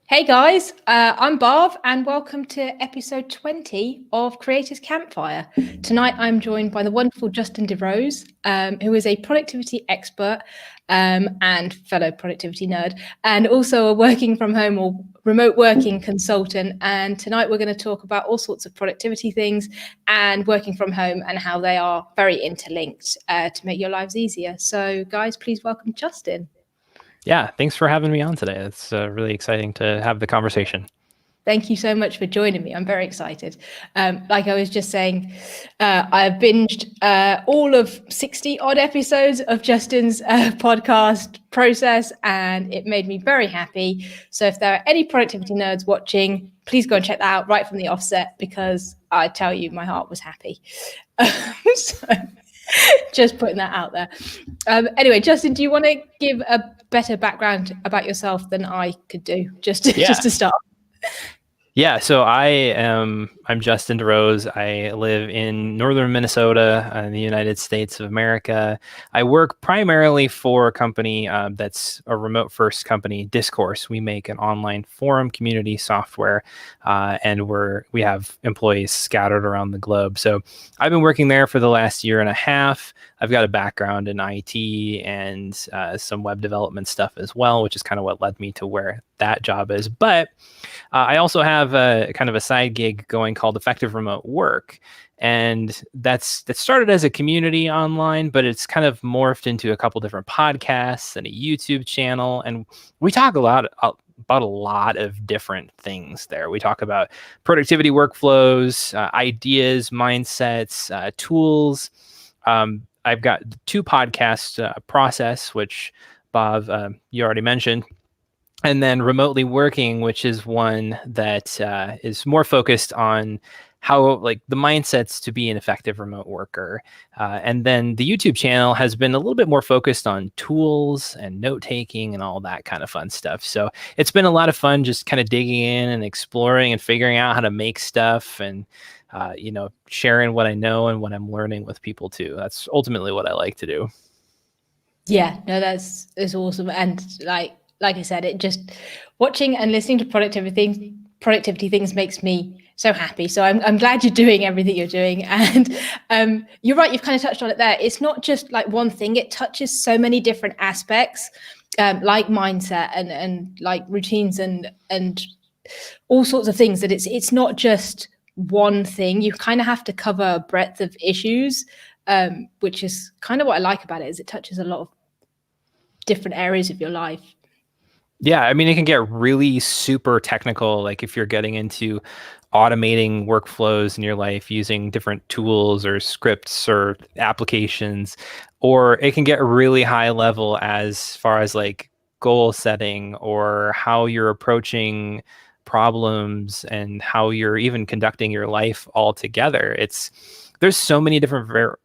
Hey guys, I'm Barb and welcome to episode 20 of Creators Campfire. Tonight I'm joined by the wonderful Justin DiRose, who is a productivity expert and fellow productivity nerd, and also a working from home or remote working consultant. And tonight we're going to talk about all sorts of productivity things and working from home and how they are very interlinked to make your lives easier. So guys, please welcome Justin. Yeah, thanks for having me on today. It's really exciting to have the conversation. Thank you so much for joining me. I'm very excited. Like I was just saying, I've binged all of 60 odd episodes of Justin's podcast process, and it made me very happy. So if there are any productivity nerds watching, please go and check that out right from the offset, because I tell you, my heart was happy. So just putting that out there. Anyway, Justin, do you want to give a better background about yourself than I could do, just to start? Yeah, so I'm Justin DiRose. I live in northern Minnesota in the United States of America. I work primarily for a company that's a remote first company, Discourse. We make an online forum community software, and we have employees scattered around the globe. So I've been working there for the last year and a half. I've got a background in IT and some web development stuff as well, which is kind of what led me to where that job is. But I also have a kind of a side gig going called Effective Remote Work. And that started as a community online, but it's kind of morphed into a couple different podcasts and a YouTube channel. And we talk about a lot of different things there. We talk about productivity workflows, ideas, mindsets, tools. I've got 2 podcasts, Process, which Bob, you already mentioned. And then Remotely Working, which is one that is more focused on how, like, the mindsets to be an effective remote worker. And then the YouTube channel has been a little bit more focused on tools and note-taking and all that kind of fun stuff. So it's been a lot of fun just kind of digging in and exploring and figuring out how to make stuff and, sharing what I know and what I'm learning with people too. That's ultimately what I like to do. Yeah, no, that's awesome. And like I said, it just watching and listening to productivity things makes me so happy. So I'm glad you're doing everything you're doing. And you're right, you've kind of touched on it there. It's not just like one thing, it touches so many different aspects, like mindset and like routines and all sorts of things, that it's not just one thing. You kind of have to cover a breadth of issues, which is kind of what I like about it, is it touches a lot of different areas of your life. Yeah, I mean, it can get really super technical, like if you're getting into automating workflows in your life using different tools or scripts or applications, or it can get really high level as far as like goal setting or how you're approaching problems and how you're even conducting your life altogether. There's so many different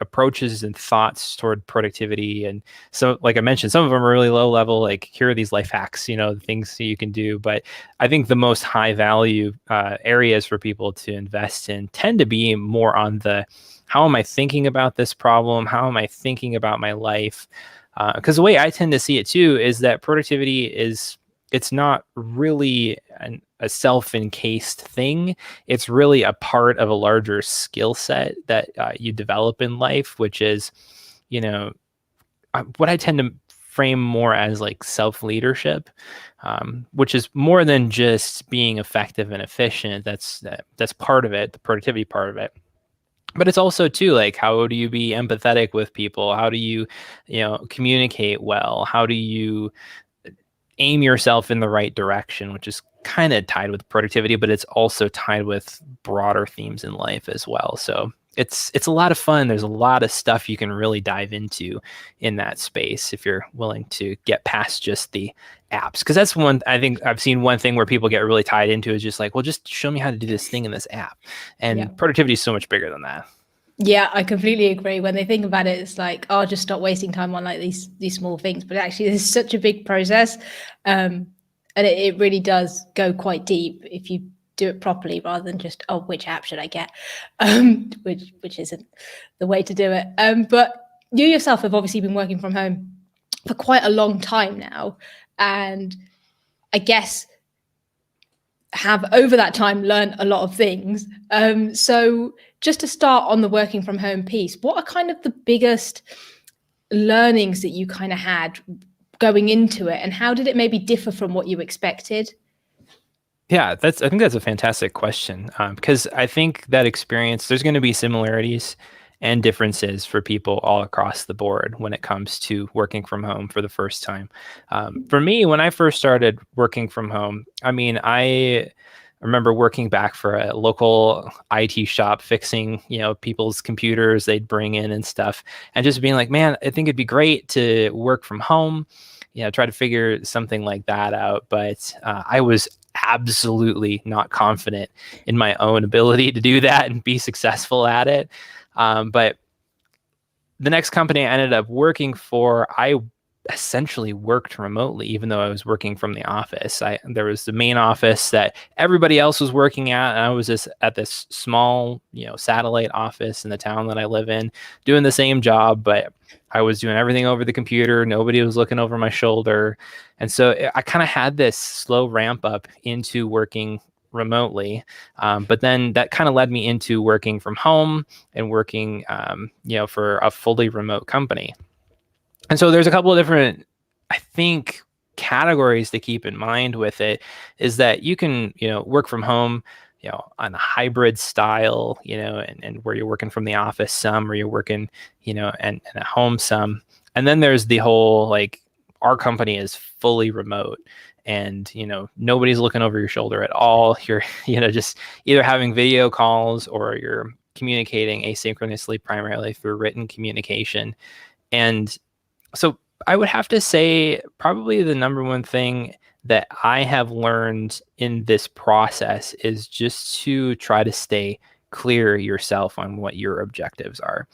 approaches and thoughts toward productivity. And so, like I mentioned, some of them are really low level, like here are these life hacks, the things that you can do. But I think the most high value areas for people to invest in tend to be more on the, how am I thinking about this problem? How am I thinking about my life? Because the way I tend to see it too is that productivity it's not really a self-encased thing. It's really a part of a larger skill set that you develop in life, which is, what I tend to frame more as like self-leadership, which is more than just being effective and efficient. That's part of it, the productivity part of it. But it's also too, like, how do you be empathetic with people? How do you, communicate well? How do you aim yourself in the right direction, which is kind of tied with productivity, but it's also tied with broader themes in life as well. So it's a lot of fun. There's a lot of stuff you can really dive into in that space if you're willing to get past just the apps. Because that's one, I think I've seen one thing where people get really tied into is just like, well, just show me how to do this thing in this app. And productivity is so much bigger than that. Yeah, I completely agree. When they think about it, it's like, oh, just stop wasting time on like these small things. But actually, it's such a big process, and it really does go quite deep if you do it properly, rather than just, oh, which app should I get, which isn't the way to do it. But you yourself have obviously been working from home for quite a long time now, and I guess have over that time learned a lot of things. So just to start on the working from home piece, what are kind of the biggest learnings that you kind of had going into it, and how did it maybe differ from what you expected? Yeah, I think that's a fantastic question, because I think that experience, there's going to be similarities and differences for people all across the board when it comes to working from home for the first time. For me, when I first started working from home, I mean, I remember working back for a local IT shop, fixing, people's computers they'd bring in and stuff, and just being like, man, I think it'd be great to work from home, try to figure something like that out. But I was absolutely not confident in my own ability to do that and be successful at it. But the next company I ended up working for, I essentially worked remotely, even though I was working from the office. There was the main office that everybody else was working at, and I was just at this small, satellite office in the town that I live in, doing the same job, but I was doing everything over the computer. Nobody was looking over my shoulder. And so I kind of had this slow ramp up into working remotely. But then that kind of led me into working from home and working, for a fully remote company. And so there's a couple of different, I think, categories to keep in mind with it, is that you can, work from home, on a hybrid style, and where you're working from the office some, or you're working, and at home some. And then there's the whole, like, our company is fully remote, and, nobody's looking over your shoulder at all. You're, just either having video calls or you're communicating asynchronously, primarily through written communication. And so I would have to say probably the number one thing that I have learned in this process is just to try to stay clear yourself on what your objectives are.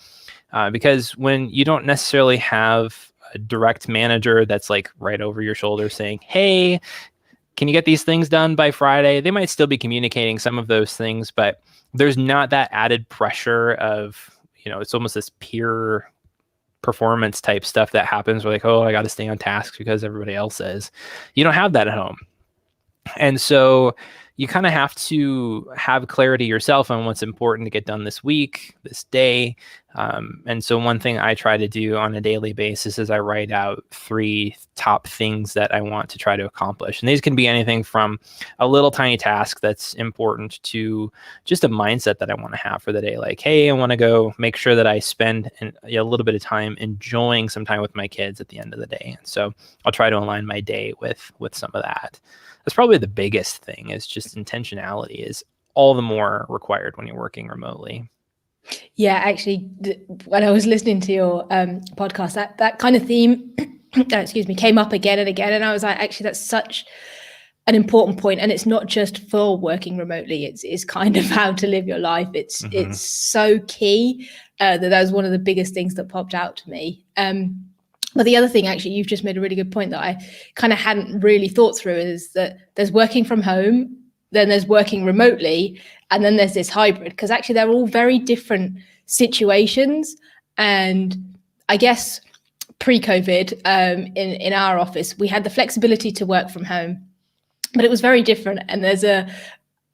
Because when you don't necessarily have a direct manager that's like right over your shoulder saying, hey, can you get these things done by Friday? They might still be communicating some of those things, but there's not that added pressure of, it's almost this peer performance type stuff that happens where, like, oh, I got to stay on task because everybody else is. You don't have that at home. And so you kind of have to have clarity yourself on what's important to get done this week, this day. And so one thing I try to do on a daily basis is I write out 3 top things that I want to try to accomplish. And these can be anything from a little tiny task that's important to just a mindset that I want to have for the day. Like, hey, I want to go make sure that I spend a little bit of time enjoying some time with my kids at the end of the day. And so I'll try to align my day with some of that. That's probably the biggest thing, is just intentionality is all the more required when you're working remotely. Yeah, actually, when I was listening to your podcast, that kind of theme, came up again and again. And I was like, actually, that's such an important point. And it's not just for working remotely. It's kind of how to live your life. It's so key that was one of the biggest things that popped out to me. But the other thing, actually, you've just made a really good point that I kind of hadn't really thought through, is that there's working from home, then there's working remotely, and then there's this hybrid, because actually they're all very different situations. And I guess pre-COVID, in our office, we had the flexibility to work from home, but it was very different. And there's a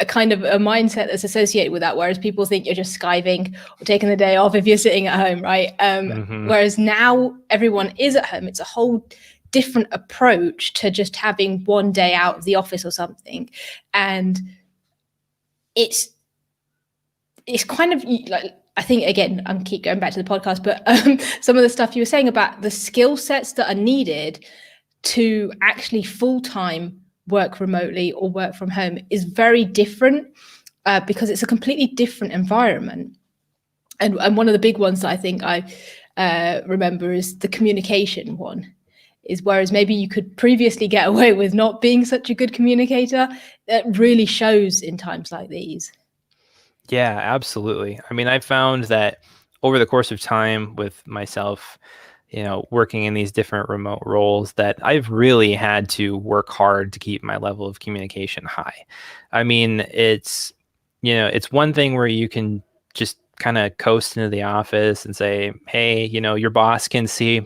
kind of a mindset that's associated with that, whereas people think you're just skiving or taking the day off if you're sitting at home, right? Whereas now everyone is at home. It's a whole different approach to just having one day out of the office or something. And it's kind of like, I think, again, I'm keep going back to the podcast, but some of the stuff you were saying about the skill sets that are needed to actually full-time work remotely or work from home is very different, because it's a completely different environment. And one of the big ones that I think I remember is the communication one, is whereas maybe you could previously get away with not being such a good communicator, that really shows in times like these. Yeah, absolutely. I mean, I found that over the course of time with myself, working in these different remote roles, that I've really had to work hard to keep my level of communication high. I mean, it's one thing where you can just kind of coast into the office and say, hey, your boss can see,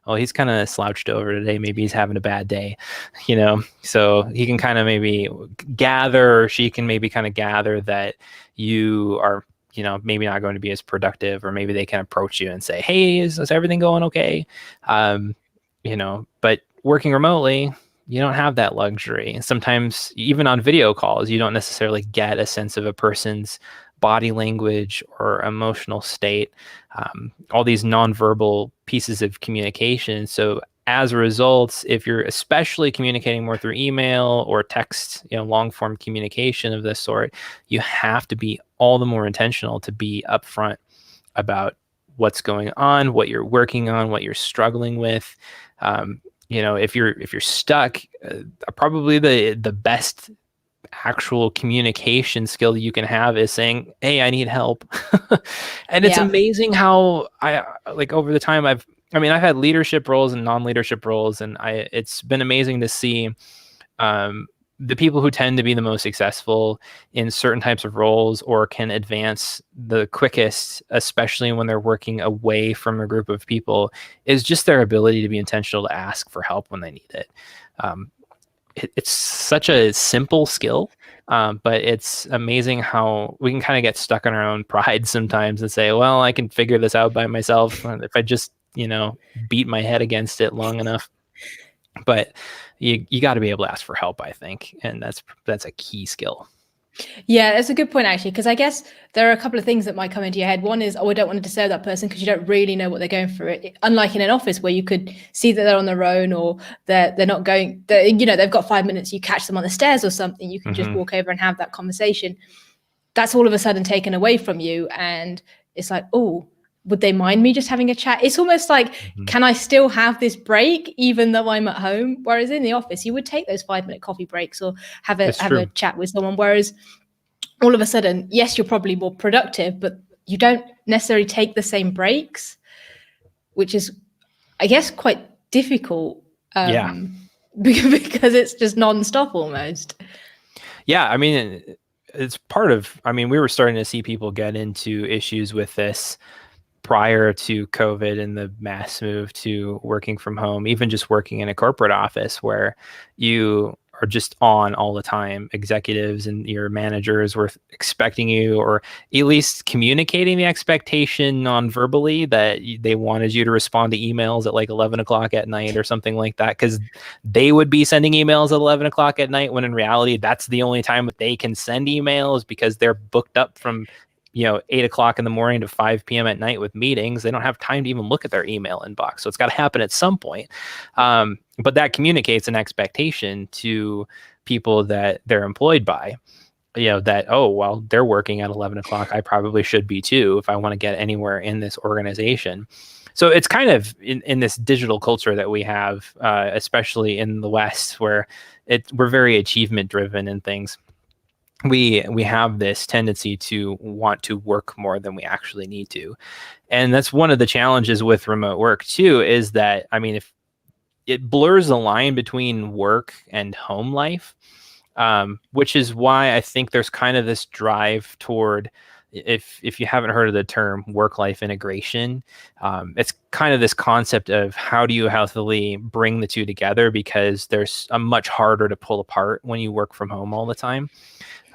oh, he's kind of slouched over today. Maybe he's having a bad day, so he can kind of maybe gather, or she can maybe kind of gather that you are, maybe not going to be as productive, or maybe they can approach you and say, hey, is everything going okay? But working remotely, you don't have that luxury. Sometimes even on video calls, you don't necessarily get a sense of a person's body language or emotional state, all these nonverbal pieces of communication. So as a result, if you're especially communicating more through email or text, long form communication of this sort, you have to be all the more intentional to be upfront about what's going on, what you're working on, what you're struggling with. If you're stuck, probably the best actual communication skill that you can have is saying, hey, I need help. And it's amazing how over the time I've had leadership roles and non-leadership roles, and it's been amazing to see the people who tend to be the most successful in certain types of roles or can advance the quickest, especially when they're working away from a group of people, is just their ability to be intentional to ask for help when they need it. It's such a simple skill, but it's amazing how we can kind of get stuck in our own pride sometimes and say, well, I can figure this out by myself if I just, beat my head against it long enough. But you got to be able to ask for help, I think. And that's a key skill. Yeah, that's a good point, actually, because I guess there are a couple of things that might come into your head. One is, I don't want to disturb that person, because you don't really know what they're going through. Unlike in an office where you could see that they're on their own, or they're not going, they've got 5 minutes, you catch them on the stairs or something, you can just walk over and have that conversation. That's all of a sudden taken away from you. And it's like, oh, would they mind me just having a chat? It's almost like, can I still have this break even though I'm at home? Whereas in the office, you would take those 5-minute coffee breaks or have a chat with someone. Whereas all of a sudden, yes, you're probably more productive, but you don't necessarily take the same breaks, which is, I guess, quite difficult. Because it's just nonstop almost. Yeah, it's part of, we were starting to see people get into issues with this prior to COVID and the mass move to working from home, even just working in a corporate office where you are just on all the time. Executives and your managers were expecting you, or at least communicating the expectation non-verbally, that they wanted you to respond to emails at like 11 o'clock at night or something like that, because they would be sending emails at 11 o'clock at night, when in reality, that's the only time that they can send emails, because they're booked up from 8 o'clock in the morning to 5 p.m. at night with meetings. They don't have time to even look at their email inbox. So it's got to happen at some point. But that communicates an expectation to people that they're employed by, that, oh, well, they're working at 11 o'clock. I probably should be too, if I want to get anywhere in this organization. So it's kind of in this digital culture that we have, especially in the West, where we're very achievement driven and things. We have this tendency to want to work more than we actually need to. And that's one of the challenges with remote work too, is that, if it blurs the line between work and home life, which is why I think there's kind of this drive toward, if you haven't heard of the term work-life integration, it's kind of this concept of how do you healthily bring the two together, because there's a much harder to pull apart when you work from home all the time.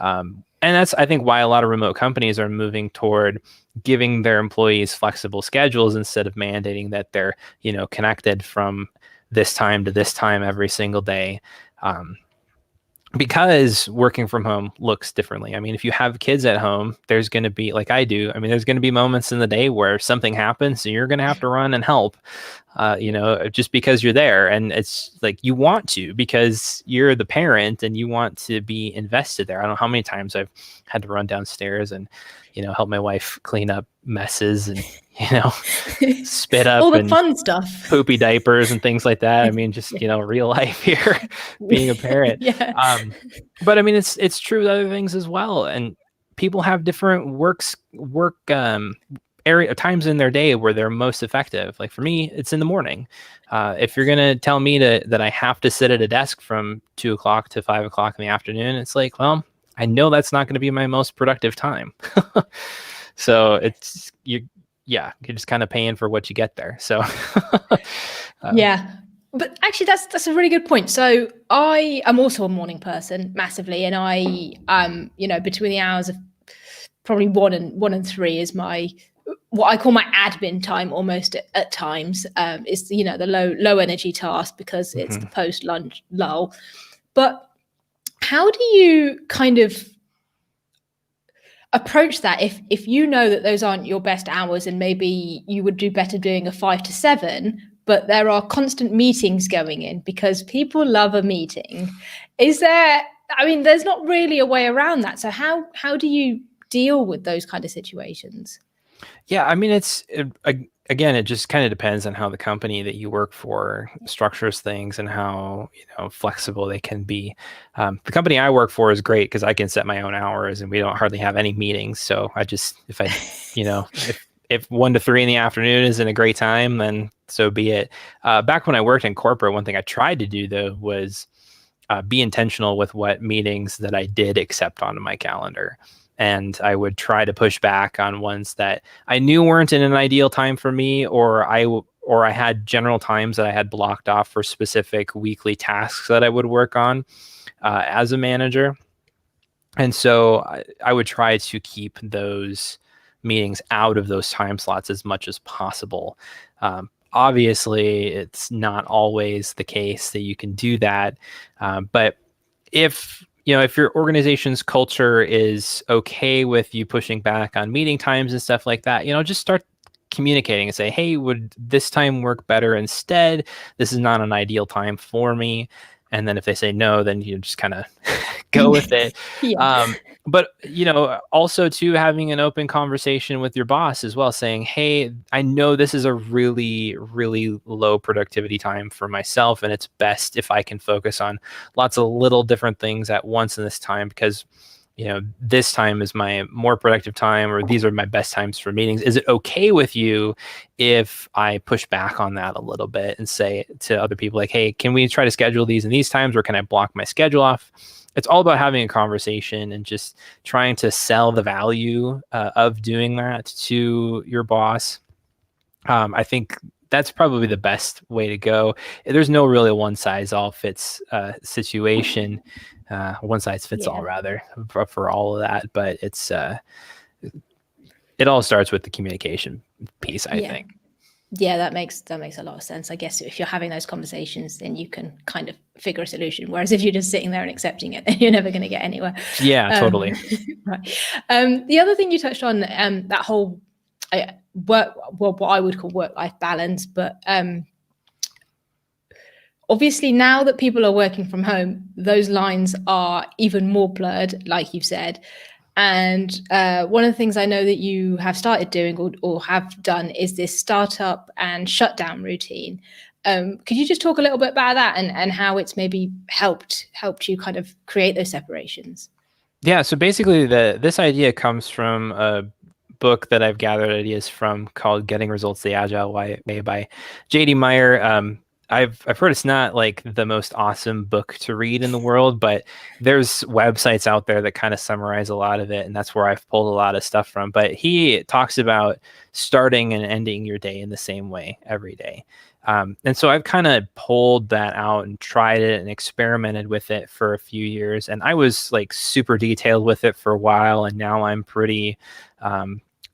And that's, I think, why a lot of remote companies are moving toward giving their employees flexible schedules instead of mandating that they're, connected from this time to this time every single day. Because working from home looks differently. If you have kids at home, there's going to be, like I do, there's going to be moments in the day where something happens, so you're going to have to run and help, just because you're there. And it's like, you want to, because you're the parent and you want to be invested there. I don't know how many times I've had to run downstairs and, help my wife clean up messes and, spit up all the and fun stuff, poopy diapers and things like that. Just, real life here, being a parent. But it's true with other things as well. And people have different work area times in their day where they're most effective. Like for me, it's in the morning. If you're going to tell me that I have to sit at a desk from 2 o'clock to 5 o'clock in the afternoon, it's like, well, I know that's not going to be my most productive time. So you're just kind of paying for what you get there. So Yeah. But actually that's a really good point. So I am also a morning person massively, and I between the hours of probably 1 and 3 is my what I call my admin time almost at times. Is the low energy task because it's the post lunch lull. But how do you kind of approach that if you know that those aren't your best hours, and maybe you would do better doing a 5 to 7, but there are constant meetings going in because people love a meeting? There's not really a way around that. So how do you deal with those kind of situations? Yeah, again, it just kind of depends on how the company that you work for structures things and how flexible they can be. The company I work for is great because I can set my own hours and we don't hardly have any meetings. So if 1 to 3 in the afternoon isn't a great time, then so be it. Back when I worked in corporate, one thing I tried to do though was be intentional with what meetings that I did accept onto my calendar. And I would try to push back on ones that I knew weren't in an ideal time for me, or I had general times that I had blocked off for specific weekly tasks that I would work on as a manager. And so I would try to keep those meetings out of those time slots as much as possible. Obviously, it's not always the case that you can do that, but if your organization's culture is okay with you pushing back on meeting times and stuff like that, just start communicating and say, hey, would this time work better instead? This is not an ideal time for me. And then if they say no, then you just kind of go with it. Yeah. But also too, having an open conversation with your boss as well, saying, hey, I know this is a really, really low productivity time for myself, and it's best if I can focus on lots of little different things at once in this time, because this time is my more productive time, or these are my best times for meetings. Is it okay with you if I push back on that a little bit and say to other people like, hey, can we try to schedule these in these times, or can I block my schedule off? It's all about having a conversation and just trying to sell the value of doing that to your boss. I think that's probably the best way to go. There's no really one size all fits situation. One size fits all, rather, for all of that. But it all starts with the communication piece, I think. Yeah, that makes a lot of sense. I guess if you're having those conversations, then you can kind of figure a solution. Whereas if you're just sitting there and accepting it, then you're never going to get anywhere. Yeah, totally. Right. The other thing you touched on, that whole what I would call work-life balance, but obviously now that people are working from home, those lines are even more blurred, like you've said. And one of the things I know that you have started doing or have done is this startup and shutdown routine. Could you just talk a little bit about that and how it's maybe helped you kind of create those separations? Yeah, so basically this idea comes from a book that I've gathered ideas from called Getting Results the Agile Way by J.D. Meyer. I've heard it's not like the most awesome book to read in the world, but there's websites out there that kind of summarize a lot of it, and that's where I've pulled a lot of stuff from. But he talks about starting and ending your day in the same way every day. And so I've kind of pulled that out and tried it and experimented with it for a few years. And I was like super detailed with it for a while, and now I'm pretty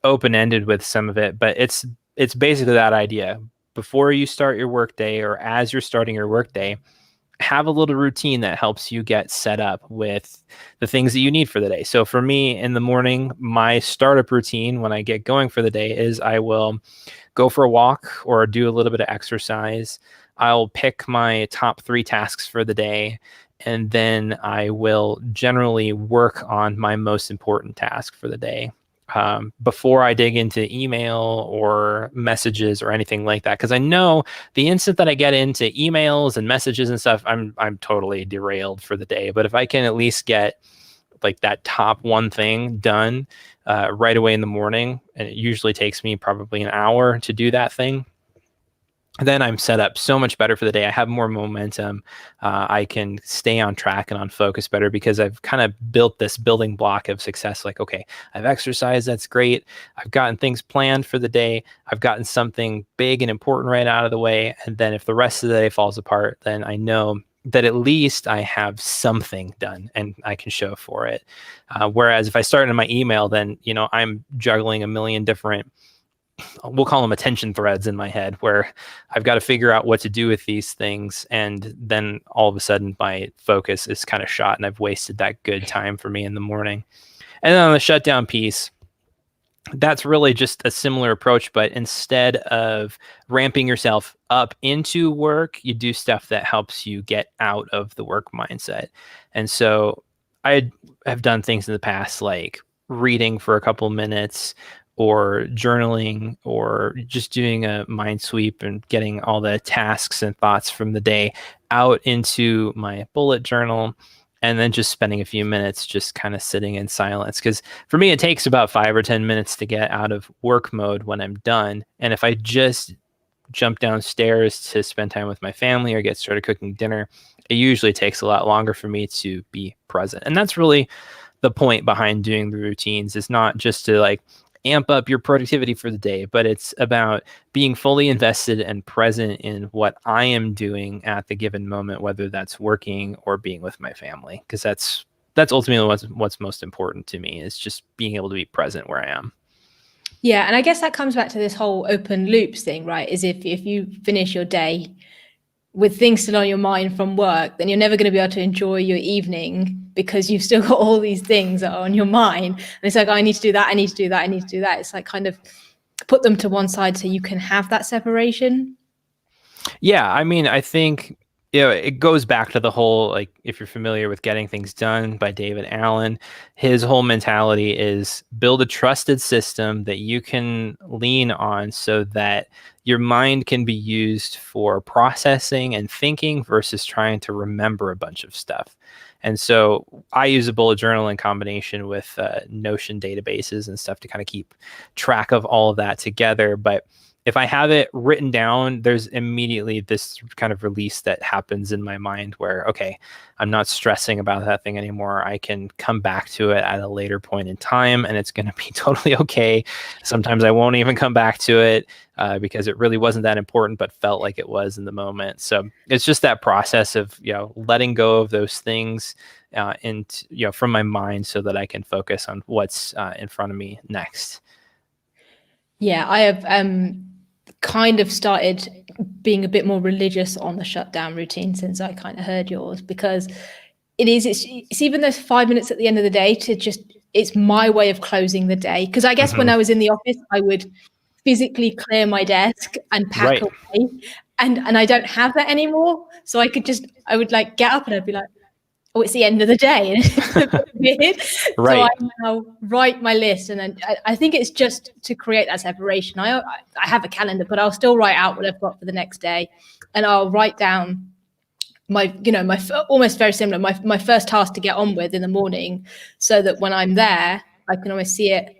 open-ended with some of it. But it's basically that idea. Before you start your workday, or as you're starting your workday, have a little routine that helps you get set up with the things that you need for the day. So for me, in the morning, my startup routine when I get going for the day is I will go for a walk or do a little bit of exercise. I'll pick my top 3 tasks for the day, and then I will generally work on my most important task for the day before I dig into email or messages or anything like that. Because I know the instant that I get into emails and messages and stuff, I'm totally derailed for the day. But if I can at least get like that top one thing done right away in the morning, and it usually takes me probably an hour to do that thing, then I'm set up so much better for the day. I have more momentum. I can stay on track and on focus better because I've kind of built this building block of success. Like, okay, I've exercised. That's great. I've gotten things planned for the day. I've gotten something big and important right out of the way. And then if the rest of the day falls apart, then I know that at least I have something done and I can show for it. Whereas if I start in my email, then, I'm juggling a million different, we'll call them attention threads in my head, where I've got to figure out what to do with these things. And then all of a sudden my focus is kind of shot and I've wasted that good time for me in the morning. And then on the shutdown piece, that's really just a similar approach, but instead of ramping yourself up into work, you do stuff that helps you get out of the work mindset. And so I have done things in the past, like reading for a couple minutes, or journaling, or just doing a mind sweep and getting all the tasks and thoughts from the day out into my bullet journal, and then just spending a few minutes just kind of sitting in silence. Because for me, it takes about 5 or 10 minutes to get out of work mode when I'm done. And if I just jump downstairs to spend time with my family or get started cooking dinner, it usually takes a lot longer for me to be present. And that's really the point behind doing the routines, is not just to like amp up your productivity for the day, but it's about being fully invested and present in what I am doing at the given moment, whether that's working or being with my family, because that's ultimately what's most important to me, is just being able to be present where I am. Yeah, and I guess that comes back to this whole open loops thing, right? Is if you finish your day with things still on your mind from work, then you're never going to be able to enjoy your evening, because you've still got all these things that are on your mind. And it's like, oh, I need to do that, I need to do that, I need to do that. It's like kind of put them to one side so you can have that separation. Yeah, I mean, I think it goes back to the whole, like, if you're familiar with Getting Things Done by David Allen, his whole mentality is build a trusted system that you can lean on so that your mind can be used for processing and thinking versus trying to remember a bunch of stuff. And so I use a bullet journal in combination with Notion databases and stuff to kind of keep track of all of that together. But if I have it written down, there's immediately this kind of release that happens in my mind where, okay, I'm not stressing about that thing anymore. I can come back to it at a later point in time, and it's going to be totally okay. Sometimes I won't even come back to it because it really wasn't that important, but felt like it was in the moment. So it's just that process of, letting go of those things and, from my mind, so that I can focus on what's in front of me next. Yeah, I have kind of started being a bit more religious on the shutdown routine since I kind of heard yours, because it's even those 5 minutes at the end of the day to just, it's my way of closing the day. Because I guess when I was in the office, I would physically clear my desk and pack away, and I don't have that anymore. So I would like get up and I'd be like, oh, it's the end of the day. And it's a bit weird. Right. So I now write my list, and then I think it's just to create that separation. I have a calendar, but I'll still write out what I've got for the next day, and I'll write down my almost very similar, my first task to get on with in the morning, so that when I'm there, I can always see it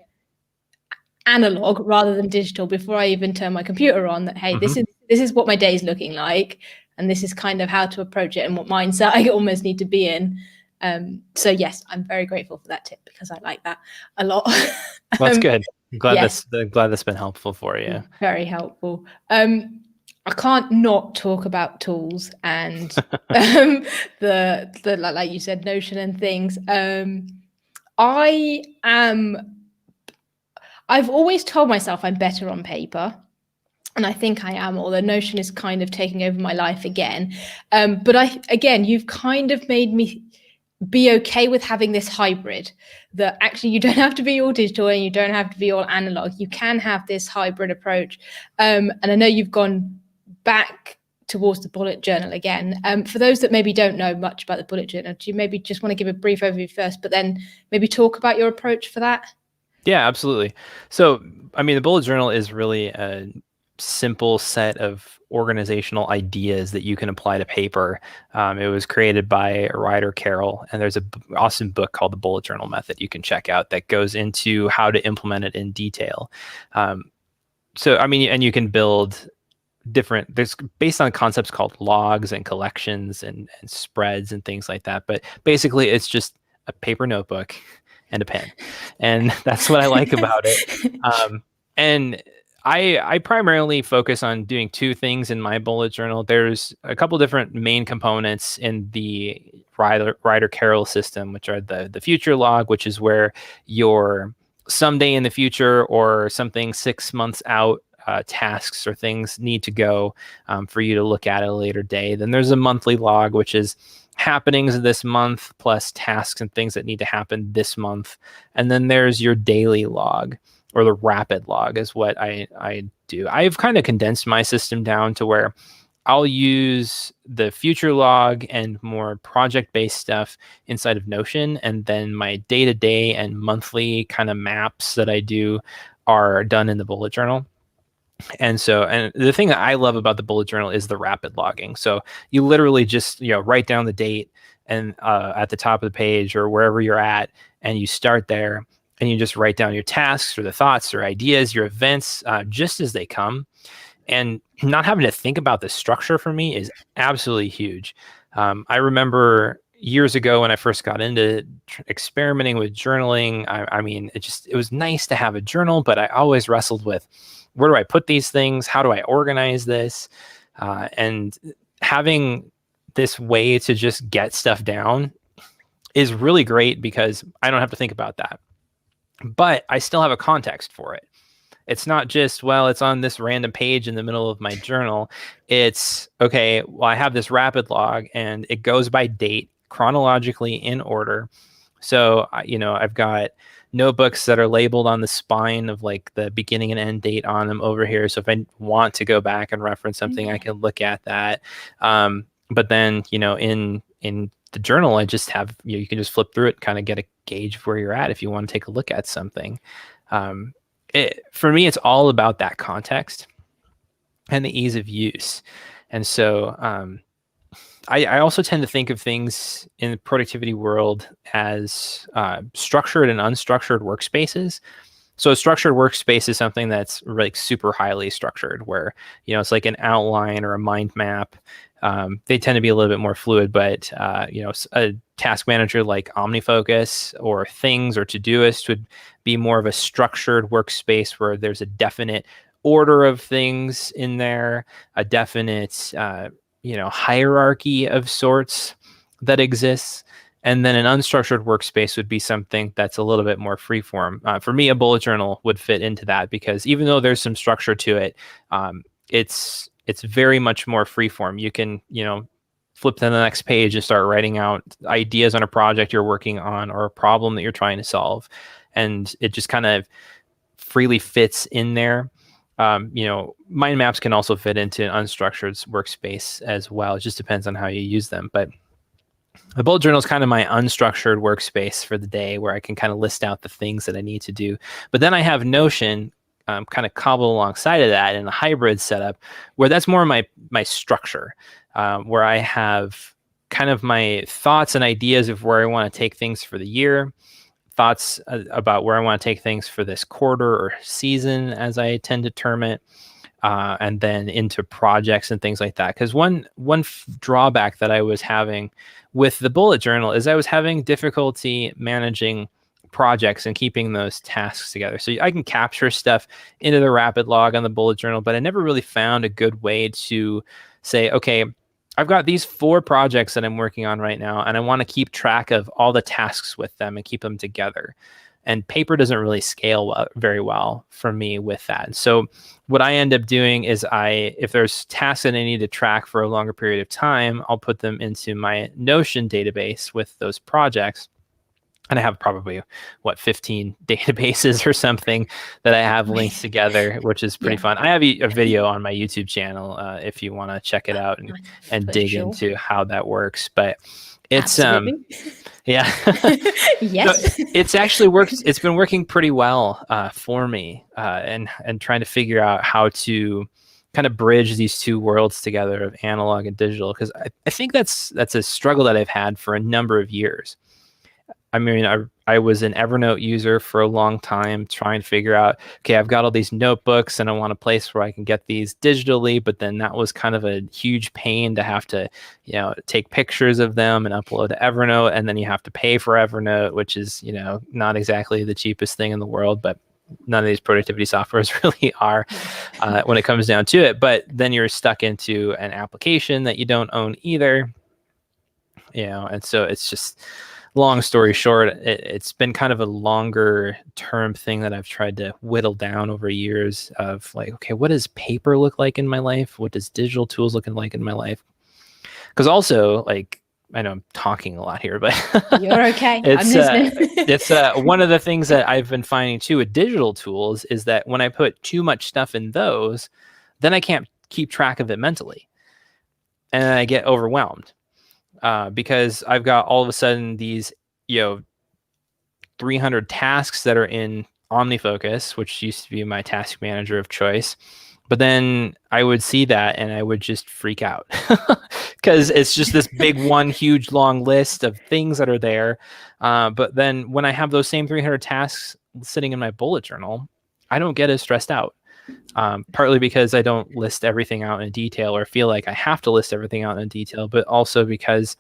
analog rather than digital before I even turn my computer on, that, hey, this is what my day is looking like. And this is kind of how to approach it and what mindset I almost need to be in. So yes, I'm very grateful for that tip, because I like that a lot. That's good. I'm glad that's been helpful for you. Very helpful. I can't not talk about tools and the like you said, Notion and things. I've always told myself I'm better on paper. And I think I am, although Notion is kind of taking over my life again. But you've kind of made me be okay with having this hybrid, that actually you don't have to be all digital and you don't have to be all analog. You can have this hybrid approach. And I know you've gone back towards the bullet journal again. For those that maybe don't know much about the bullet journal, do you maybe just want to give a brief overview first, but then maybe talk about your approach for that? Yeah, absolutely. So, I mean, the bullet journal is really a simple set of organizational ideas that you can apply to paper. It was created by Ryder Carroll, and there's an awesome book called The Bullet Journal Method you can check out that goes into how to implement it in detail. So, I mean, and you can build there's based on concepts called logs and collections and spreads and things like that. But basically it's just a paper notebook and a pen. And that's what I like about it. And I primarily focus on doing two things in my bullet journal. There's a couple different main components in the Ryder Carroll system, which are the future log, which is where your someday in the future or something 6 months out tasks or things need to go for you to look at a later day. Then there's a monthly log, which is happenings this month plus tasks and things that need to happen this month. And then there's your daily log, or the rapid log is what I do. I've kind of condensed my system down to where I'll use the future log and more project-based stuff inside of Notion, and then my day-to-day and monthly kind of maps that I do are done in the bullet journal. And the thing that I love about the bullet journal is the rapid logging. So you literally just write down the date and at the top of the page or wherever you're at, and you start there, and you just write down your tasks or the thoughts or ideas, your events, just as they come. And not having to think about the structure for me is absolutely huge. I remember years ago when I first got into experimenting with journaling, I mean, it was nice to have a journal, but I always wrestled with, where do I put these things? How do I organize this? And having this way to just get stuff down is really great because I don't have to think about that. But I still have a context for it. It's not just, well, it's on this random page in the middle of my journal. It's, okay, well, I have this rapid log and it goes by date chronologically in order. So, I've got notebooks that are labeled on the spine of like the beginning and end date on them over here. So if I want to go back and reference something, I can look at that. But then, in the journal, I just have, you can just flip through it, kind of get a gauge of where you're at if you want to take a look at something. For me, it's all about that context and the ease of use. And so I also tend to think of things in the productivity world as structured and unstructured workspaces. So a structured workspace is something that's like super highly structured, where it's like an outline or a mind map. They tend to be a little bit more fluid, but a task manager like OmniFocus or Things or Todoist would be more of a structured workspace where there's a definite order of things in there, a definite hierarchy of sorts that exists. And then an unstructured workspace would be something that's a little bit more freeform. For me, a bullet journal would fit into that because even though there's some structure to it, it's very much more freeform. You can, flip to the next page and start writing out ideas on a project you're working on or a problem that you're trying to solve. And it just kind of freely fits in there. Mind maps can also fit into an unstructured workspace as well. It just depends on how you use them. But the bullet journal is kind of my unstructured workspace for the day, where I can kind of list out the things that I need to do. But then I have Notion kind of cobbled alongside of that in a hybrid setup, where that's more my structure, where I have kind of my thoughts and ideas of where I want to take things for the year, thoughts about where I want to take things for this quarter or season, as I tend to term it, and then into projects and things like that. Because one drawback that I was having with the bullet journal is I was having difficulty managing projects and keeping those tasks together. So I can capture stuff into the rapid log on the bullet journal, but I never really found a good way to say, okay, I've got these 4 projects that I'm working on right now, and I want to keep track of all the tasks with them and keep them together. And paper doesn't really scale very well for me with that. So what I end up doing is if there's tasks that I need to track for a longer period of time, I'll put them into my Notion database with those projects. And I have probably 15 databases or something that I have linked together, which is pretty fun. I have a video on my YouTube channel if you want to check it out and dig into how that works. But it's yeah, yes, so it's actually worked. It's been working pretty well for me, and trying to figure out how to kind of bridge these two worlds together of analog and digital, because I think that's a struggle that I've had for a number of years. I mean, I was an Evernote user for a long time, trying to figure out, okay, I've got all these notebooks and I want a place where I can get these digitally, but then that was kind of a huge pain to have to, take pictures of them and upload to Evernote, and then you have to pay for Evernote, which is, not exactly the cheapest thing in the world, but none of these productivity softwares really are when it comes down to it. But then you're stuck into an application that you don't own either, and so it's just, long story short, it's been kind of a longer term thing that I've tried to whittle down over years of like, okay, what does paper look like in my life? What does digital tools looking like in my life? Because also, like, I know I'm talking a lot here, but You're okay. it's, I'm listening. it's one of the things that I've been finding too with digital tools is that when I put too much stuff in those, then I can't keep track of it mentally, and I get overwhelmed. Because I've got all of a sudden these, 300 tasks that are in OmniFocus, which used to be my task manager of choice. But then I would see that and I would just freak out because it's just this big one huge long list of things that are there. But then when I have those same 300 tasks sitting in my bullet journal, I don't get as stressed out. Partly because I don't list everything out in detail or feel like I have to list everything out in detail, but also because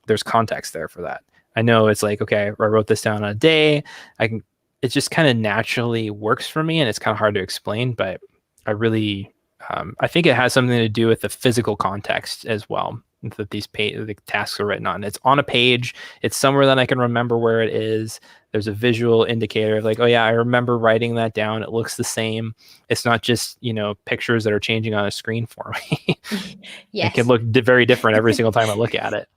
there's context there for that. I know it's like, okay, I wrote this down on a day. It just kind of naturally works for me, and it's kind of hard to explain, but I really, I think it has something to do with the physical context as well, that the tasks are written on. It's on a page. It's somewhere that I can remember where it is. There's a visual indicator of like, oh yeah, I remember writing that down. It looks the same. It's not just, pictures that are changing on a screen for me. Yes. It can look very different every single time I look at it.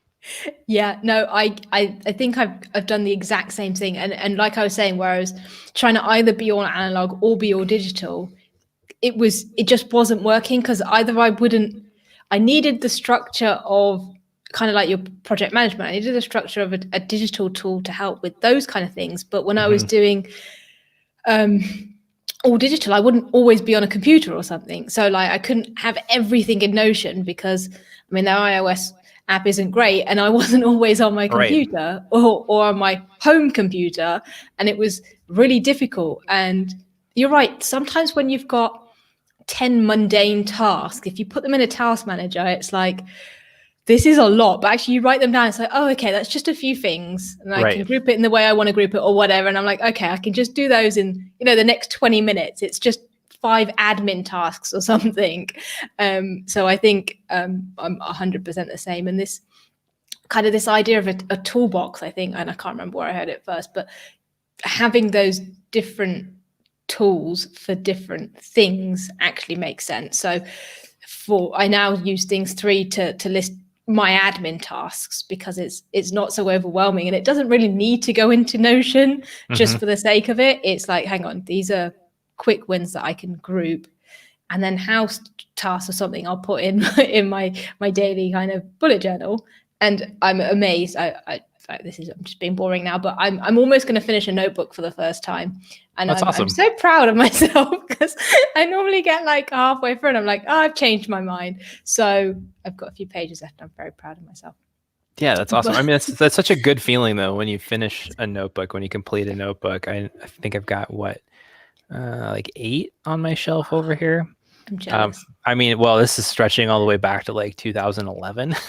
Yeah, no, I think I've done the exact same thing. And like I was saying, where I was trying to either be all analog or be all digital, it just wasn't working, because either I needed the structure of kind of like your project management. I needed the structure of a digital tool to help with those kind of things. But when I was doing all digital, I wouldn't always be on a computer or something. So like I couldn't have everything in Notion because, I mean, the iOS app isn't great, and I wasn't always on my computer or on my home computer, and it was really difficult. And you're right, sometimes when you've got 10 mundane tasks, if you put them in a task manager, it's like, this is a lot, but actually you write them down. It's like, oh, okay, that's just a few things, and I can group it in the way I want to group it or whatever. And I'm like, okay, I can just do those in, the next 20 minutes. It's just 5 admin tasks or something. So I think I'm 100% the same. And this kind of this idea of a toolbox, I think, and I can't remember where I heard it first, but having those different tools for different things actually makes sense. So I now use Things3 to list my admin tasks, because it's not so overwhelming, and it doesn't really need to go into Notion just for the sake of it. It's like, hang on, these are quick wins that I can group, and then house tasks or something I'll put in my daily kind of bullet journal. And I'm amazed. I'm just being boring now, but I'm almost going to finish a notebook for the first time, and awesome. I'm so proud of myself, because I normally get like halfway through and I'm like, oh, I've changed my mind. So I've got a few pages left. I'm very proud of myself. Yeah, that's awesome. I mean, that's such a good feeling though when you finish a notebook, when you complete a notebook. I think I've got like 8 on my shelf over here. I'm jealous. I mean, well, this is stretching all the way back to like 2011. So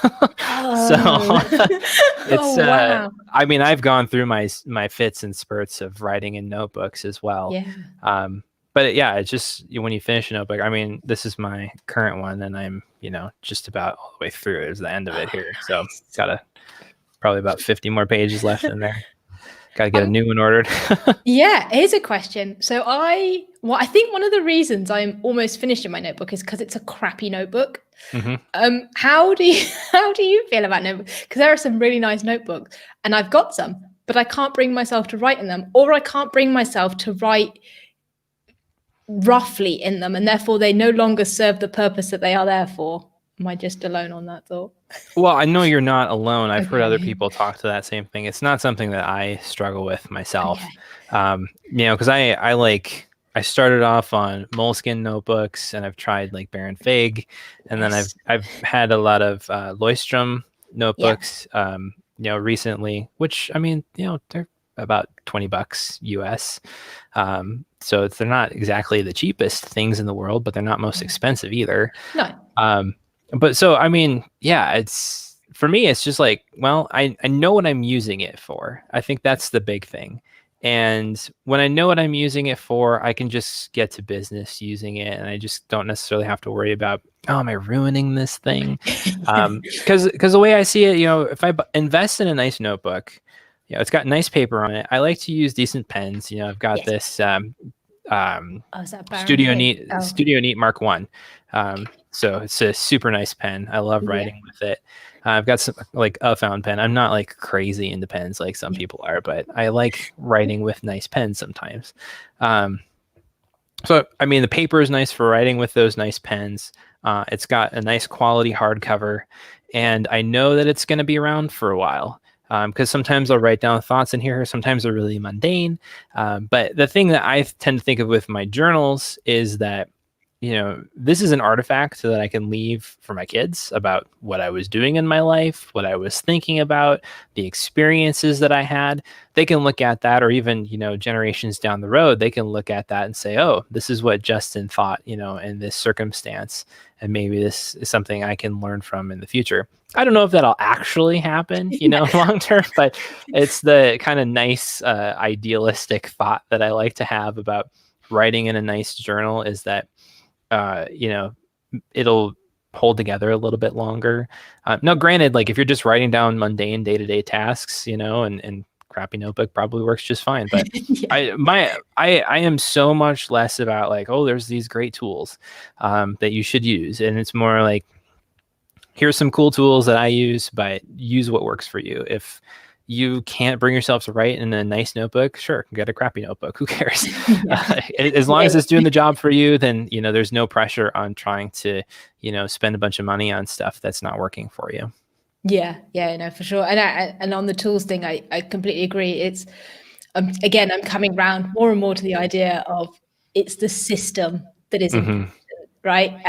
it's, wow. I mean, I've gone through my fits and spurts of writing in notebooks as well. Yeah. But yeah, it's just when you finish a notebook, I mean, this is my current one, and I'm, just about all the way through. It's the end of it here. So got probably about 50 more pages left in there. Got to get a new one ordered. Yeah, here's a question. So I think one of the reasons I'm almost finished in my notebook is because it's a crappy notebook. How do you feel about notebooks? Because there are some really nice notebooks, and I've got some, but I can't bring myself to write in them, or I can't bring myself to write roughly in them, and therefore they no longer serve the purpose that they are there for. Am I just alone on that thought? Well, I know you're not alone. I've heard other people talk to that same thing. It's not something that I struggle with myself. Because I started off on Moleskine notebooks, and I've tried like Baron Fig, and then I've had a lot of Leuchtturm notebooks, recently, which, I mean, they're about $20 US. So they're not exactly the cheapest things in the world, but they're not most expensive either. No. But so, I mean, yeah, it's for me, it's just like, well, I know what I'm using it for. I think that's the big thing. And when I know what I'm using it for, I can just get to business using it. And I just don't necessarily have to worry about, oh, am I ruining this thing? Because the way I see it, if I invest in a nice notebook, it's got nice paper on it. I like to use decent pens. I've got this Is that Studio Neat? Studio Neat Mark One. So it's a super nice pen. I love writing with it. I've got some like a fountain pen. I'm not like crazy into pens like some people are, but I like writing with nice pens sometimes. So, I mean, the paper is nice for writing with those nice pens. It's got a nice quality hardcover, and I know that it's going to be around for a while. Because sometimes I'll write down thoughts in here. Sometimes they're really mundane. But the thing that I tend to think of with my journals is that, this is an artifact that I can leave for my kids about what I was doing in my life, what I was thinking about, the experiences that I had. They can look at that, or even, generations down the road, they can look at that and say, oh, this is what Justin thought, in this circumstance. And maybe this is something I can learn from in the future. I don't know if that'll actually happen, long term, but it's the kind of nice, idealistic thought that I like to have about writing in a nice journal is that, it'll hold together a little bit longer. Now, granted, like if you're just writing down mundane day-to-day tasks, and crappy notebook probably works just fine. But I am so much less about like, oh, there's these great tools that you should use. And it's more like, here's some cool tools that I use, but use what works for you. If you can't bring yourself to write in a nice notebook, sure, get a crappy notebook. Who cares? As long as it's doing the job for you, then, there's no pressure on trying to, spend a bunch of money on stuff that's not working for you. Yeah, no, for sure. And on the tools thing, I completely agree. It's, again, I'm coming around more and more to the idea of it's the system that is important, right?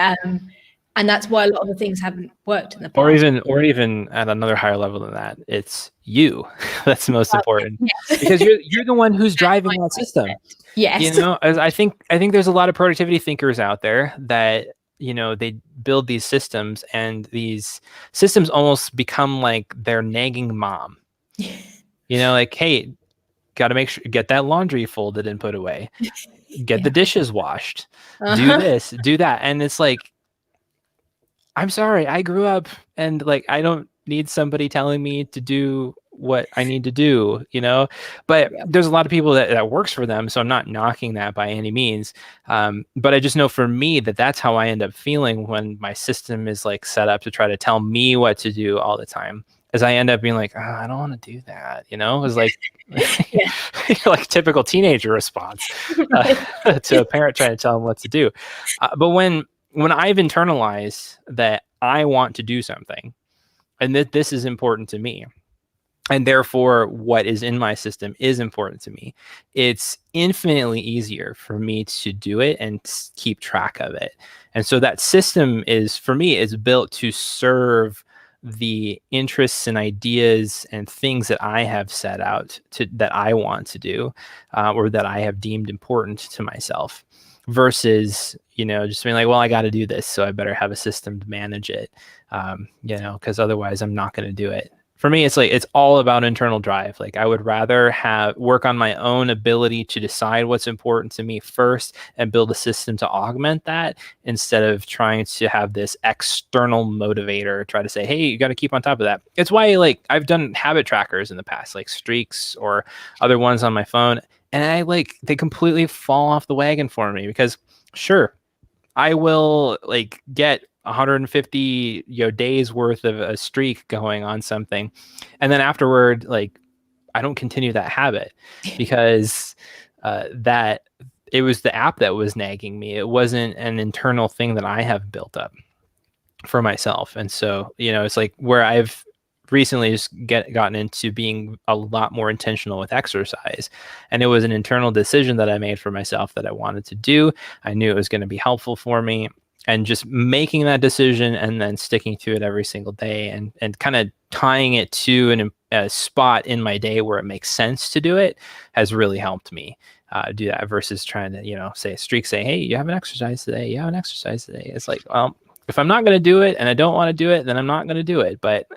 And that's why a lot of the things haven't worked in the past. Or even at another higher level than that, it's you that's most important. Because you're the one who's driving that system. Yes. I think there's a lot of productivity thinkers out there that, they build these systems, and these systems almost become like their nagging mom. Like, hey, got to make sure, get that laundry folded and put away, get the dishes washed, do this, do that. And it's like, I'm sorry, I grew up and like, I don't need somebody telling me to do what I need to do, but there's a lot of people that works for them. So I'm not knocking that by any means. But I just know for me that's how I end up feeling when my system is like set up to try to tell me what to do all the time. As I end up being like, oh, I don't want to do that. It was like, like typical teenager response to a parent trying to tell them what to do. But when I've internalized that I want to do something and that this is important to me, and therefore what is in my system is important to me, it's infinitely easier for me to do it and keep track of it. And so that system is built to serve the interests and ideas and things that I have set out to, that I want to do, or that I have deemed important to myself, versus, just being like, well, I got to do this, so I better have a system to manage it, because otherwise I'm not going to do it. For me, it's like, it's all about internal drive. Like I would rather work on my own ability to decide what's important to me first and build a system to augment that, instead of trying to have this external motivator try to say, hey, you got to keep on top of that. It's why like I've done habit trackers in the past, like Streaks or other ones on my phone. And they completely fall off the wagon for me, because sure, I will like get 150 days worth of a streak going on something, and then afterward, like I don't continue that habit because that it was the app that was nagging me. It wasn't an internal thing that I have built up for myself. And so it's like where I've recently just gotten into being a lot more intentional with exercise, and it was an internal decision that I made for myself that I wanted to do. I knew it was going to be helpful for me. and just making that decision and then sticking to it every single day, and kind of tying it to a spot in my day where it makes sense to do it has really helped me do that, versus trying to, say, hey, you haven't exercised today. You haven't exercised today. It's like, well, if I'm not going to do it and I don't want to do it, then I'm not going to do it. But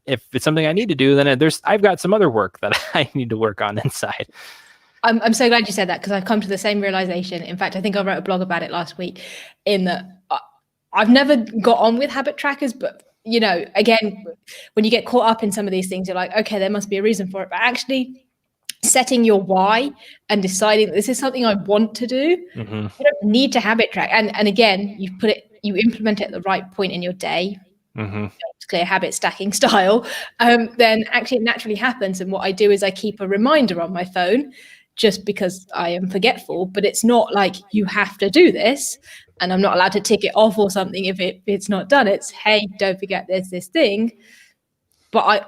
if it's something I need to do, then I've got some other work that I need to work on inside. I'm so glad you said that, because I've come to the same realization. In fact, I think I wrote a blog about it last week, in that I've never got on with habit trackers, but again, when you get caught up in some of these things, you're like, okay, there must be a reason for it. But actually setting your why and deciding that this is something I want to do, you don't need to habit track. And again, you implement it at the right point in your day, clear habit stacking style, then actually it naturally happens. And what I do is I keep a reminder on my phone, just because I am forgetful, but it's not like you have to do this and I'm not allowed to tick it off or something if it's not done. It's, hey, don't forget there's this thing, but I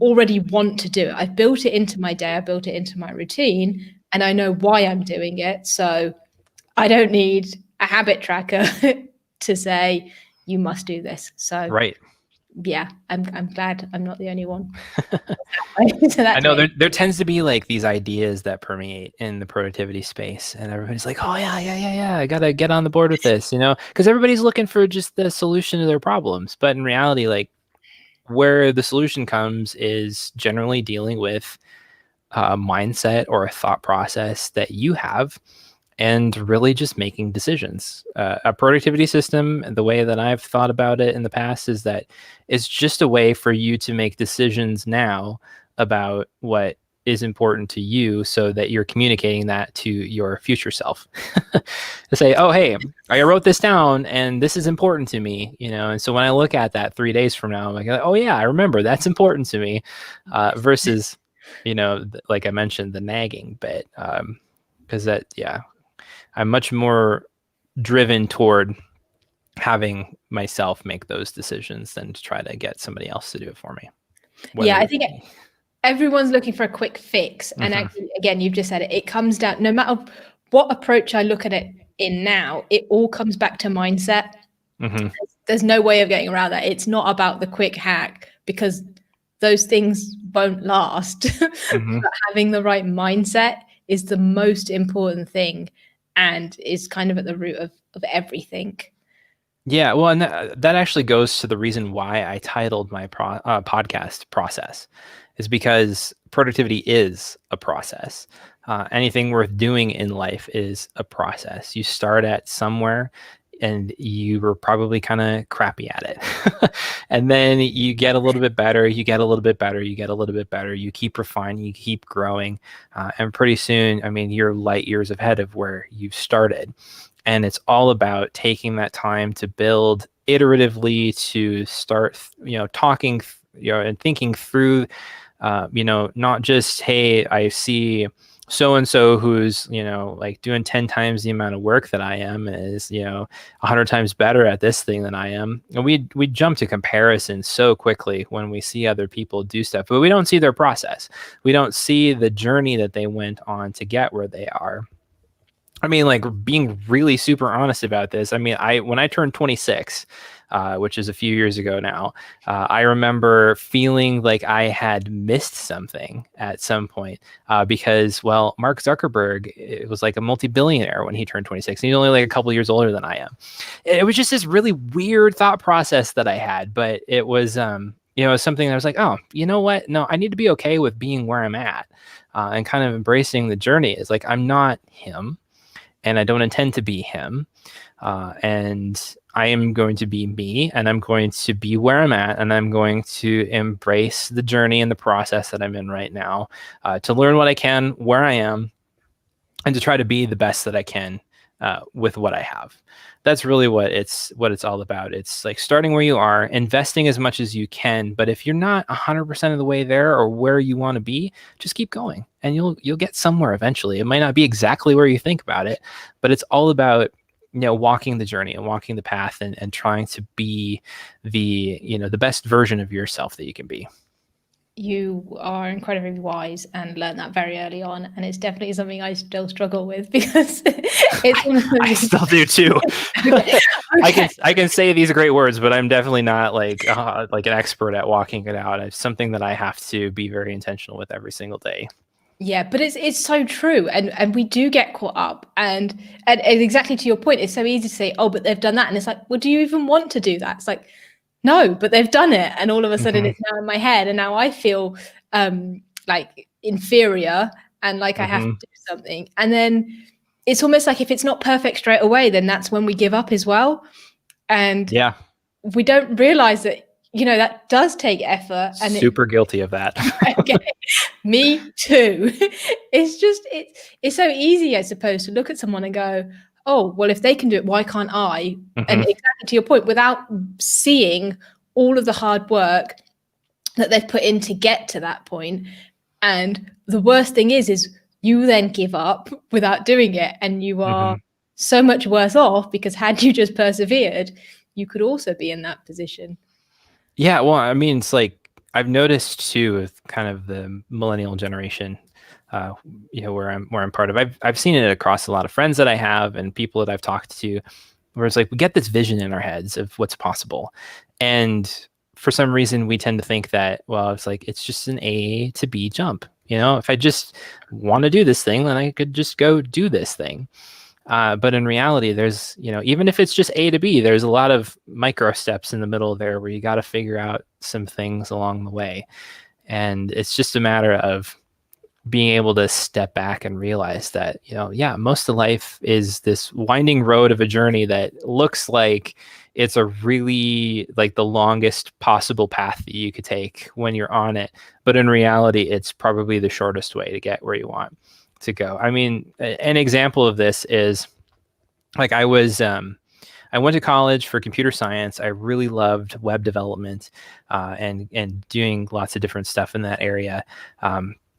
already want to do it. I've built it into my day, I built it into my routine, and I know why I'm doing it. So I don't need a habit tracker to say you must do this. So right. Yeah, I'm glad I'm not the only one. So I know there tends to be like these ideas that permeate in the productivity space, and everybody's like, oh yeah, I gotta get on the board with this, because everybody's looking for just the solution to their problems. But in reality, like, where the solution comes is generally dealing with a mindset or a thought process that you have, and really just making decisions. A productivity system, the way that I've thought about it in the past, is that it's just a way for you to make decisions now about what is important to you, so that you're communicating that to your future self. To say, oh, hey, I wrote this down and this is important to me, and so when I look at that 3 days from now, I'm like, oh yeah, I remember that's important to me, versus, like I mentioned, the nagging bit, because I'm much more driven toward having myself make those decisions than to try to get somebody else to do it for me. I think everyone's looking for a quick fix. And actually, again, you've just said it. It comes down, no matter what approach I look at it in now, it all comes back to mindset. There's no way of getting around that. It's not about the quick hack, because those things won't last. But having the right mindset is the most important thing, and is kind of at the root of everything. Yeah, well, and that actually goes to the reason why I titled my podcast Process, is because productivity is a process. Anything worth doing in life is a process. You start at somewhere, and you were probably kind of crappy at it. And then you get a little bit better, you get a little bit better, you get a little bit better, you keep refining, you keep growing. And pretty soon, you're light years ahead of where you started. And it's all about taking that time to build iteratively, to start, talking, and thinking through, not just, hey, I see so-and-so who's, like doing 10 times the amount of work that I am, is, 100 times better at this thing than I am. And we jump to comparison so quickly when we see other people do stuff, but we don't see their process. We don't see the journey that they went on to get where they are. Like, being really super honest about this, when I turned 26, which is a few years ago now, I remember feeling like I had missed something at some point, because, well, Mark Zuckerberg was like a multi-billionaire when he turned 26, and he's only like a couple years older than I am. It was just this really weird thought process that I had, but it was, something that I was like, oh, you know what? No, I need to be okay with being where I'm at, and kind of embracing the journey. It's like, I'm not him, and I don't intend to be him. And I am going to be me, and I'm going to be where I'm at, and I'm going to embrace the journey and the process that I'm in right now, to learn what I can where I am, and to try to be the best that I can with what I have. That's really what it's all about. It's like starting where you are, investing as much as you can. But if you're not 100% of the way there or where you want to be, just keep going, and you'll get somewhere eventually. It might not be exactly where you think about it, but it's all about, walking the journey and walking the path, and trying to be the best version of yourself that you can be. You are incredibly wise and learned that very early on, and it's definitely something I still struggle with because it's one of I those. still do too. Okay. I can say these great words, but I'm definitely not like an expert at walking it out. It's something that I have to be very intentional with every single day. Yeah, but it's so true, and we do get caught up, and exactly to your point, it's so easy to say, oh, but they've done that, and it's like, well, do you even want to do that? It's like, no, but they've done it, and all of a sudden Mm-hmm. it's now in my head, and now I feel like inferior and like I have to Mm-hmm. do something, and then it's almost like if it's not perfect straight away, then that's when we give up as well, and Yeah. we don't realize that that does take effort, and Super guilty of that. okay, me too. It's so easy, I suppose, to look at someone and go, oh, well, if they can do it, why can't I? And Mm-hmm. exactly to your point, without seeing all of the hard work that they've put in to get to that point. And the worst thing is you then give up without doing it, and you Mm-hmm. are so much worse off because had you just persevered, you could also be in that position. Yeah, well, I mean, it's like I've noticed too with kind of the millennial generation, uh, where I'm part of. I've seen it across a lot of friends that I have and people that I've talked to, where it's like we get this vision in our heads of what's possible, and for some reason we tend to think that, well, it's just an A to B jump. If I just want to do this thing, then I could just go do this thing. But in reality, there's, even if it's just A to B, there's a lot of micro steps in the middle there where you got to figure out some things along the way. And it's just a matter of being able to step back and realize that, yeah, most of life is this winding road of a journey that looks like it's a really like the longest possible path that you could take when you're on it. But in reality, it's probably the shortest way to get where you want to go. I mean, an example of this is like I went to college for computer science. I really loved web development and doing lots of different stuff in that area.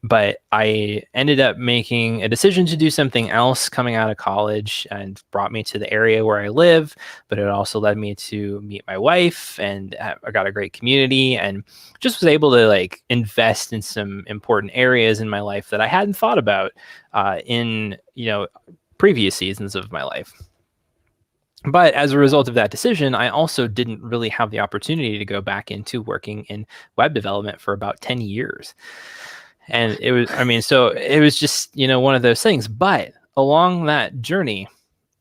But I ended up making a decision to do something else coming out of college, and brought me to the area where I live. But it also led me to meet my wife, and I got a great community, and just was able to like invest in some important areas in my life that I hadn't thought about in previous seasons of my life. But as a result of that decision, I also didn't really have the opportunity to go back into working in web development for about 10 years. And it was, I mean, so it was just, one of those things. But along that journey,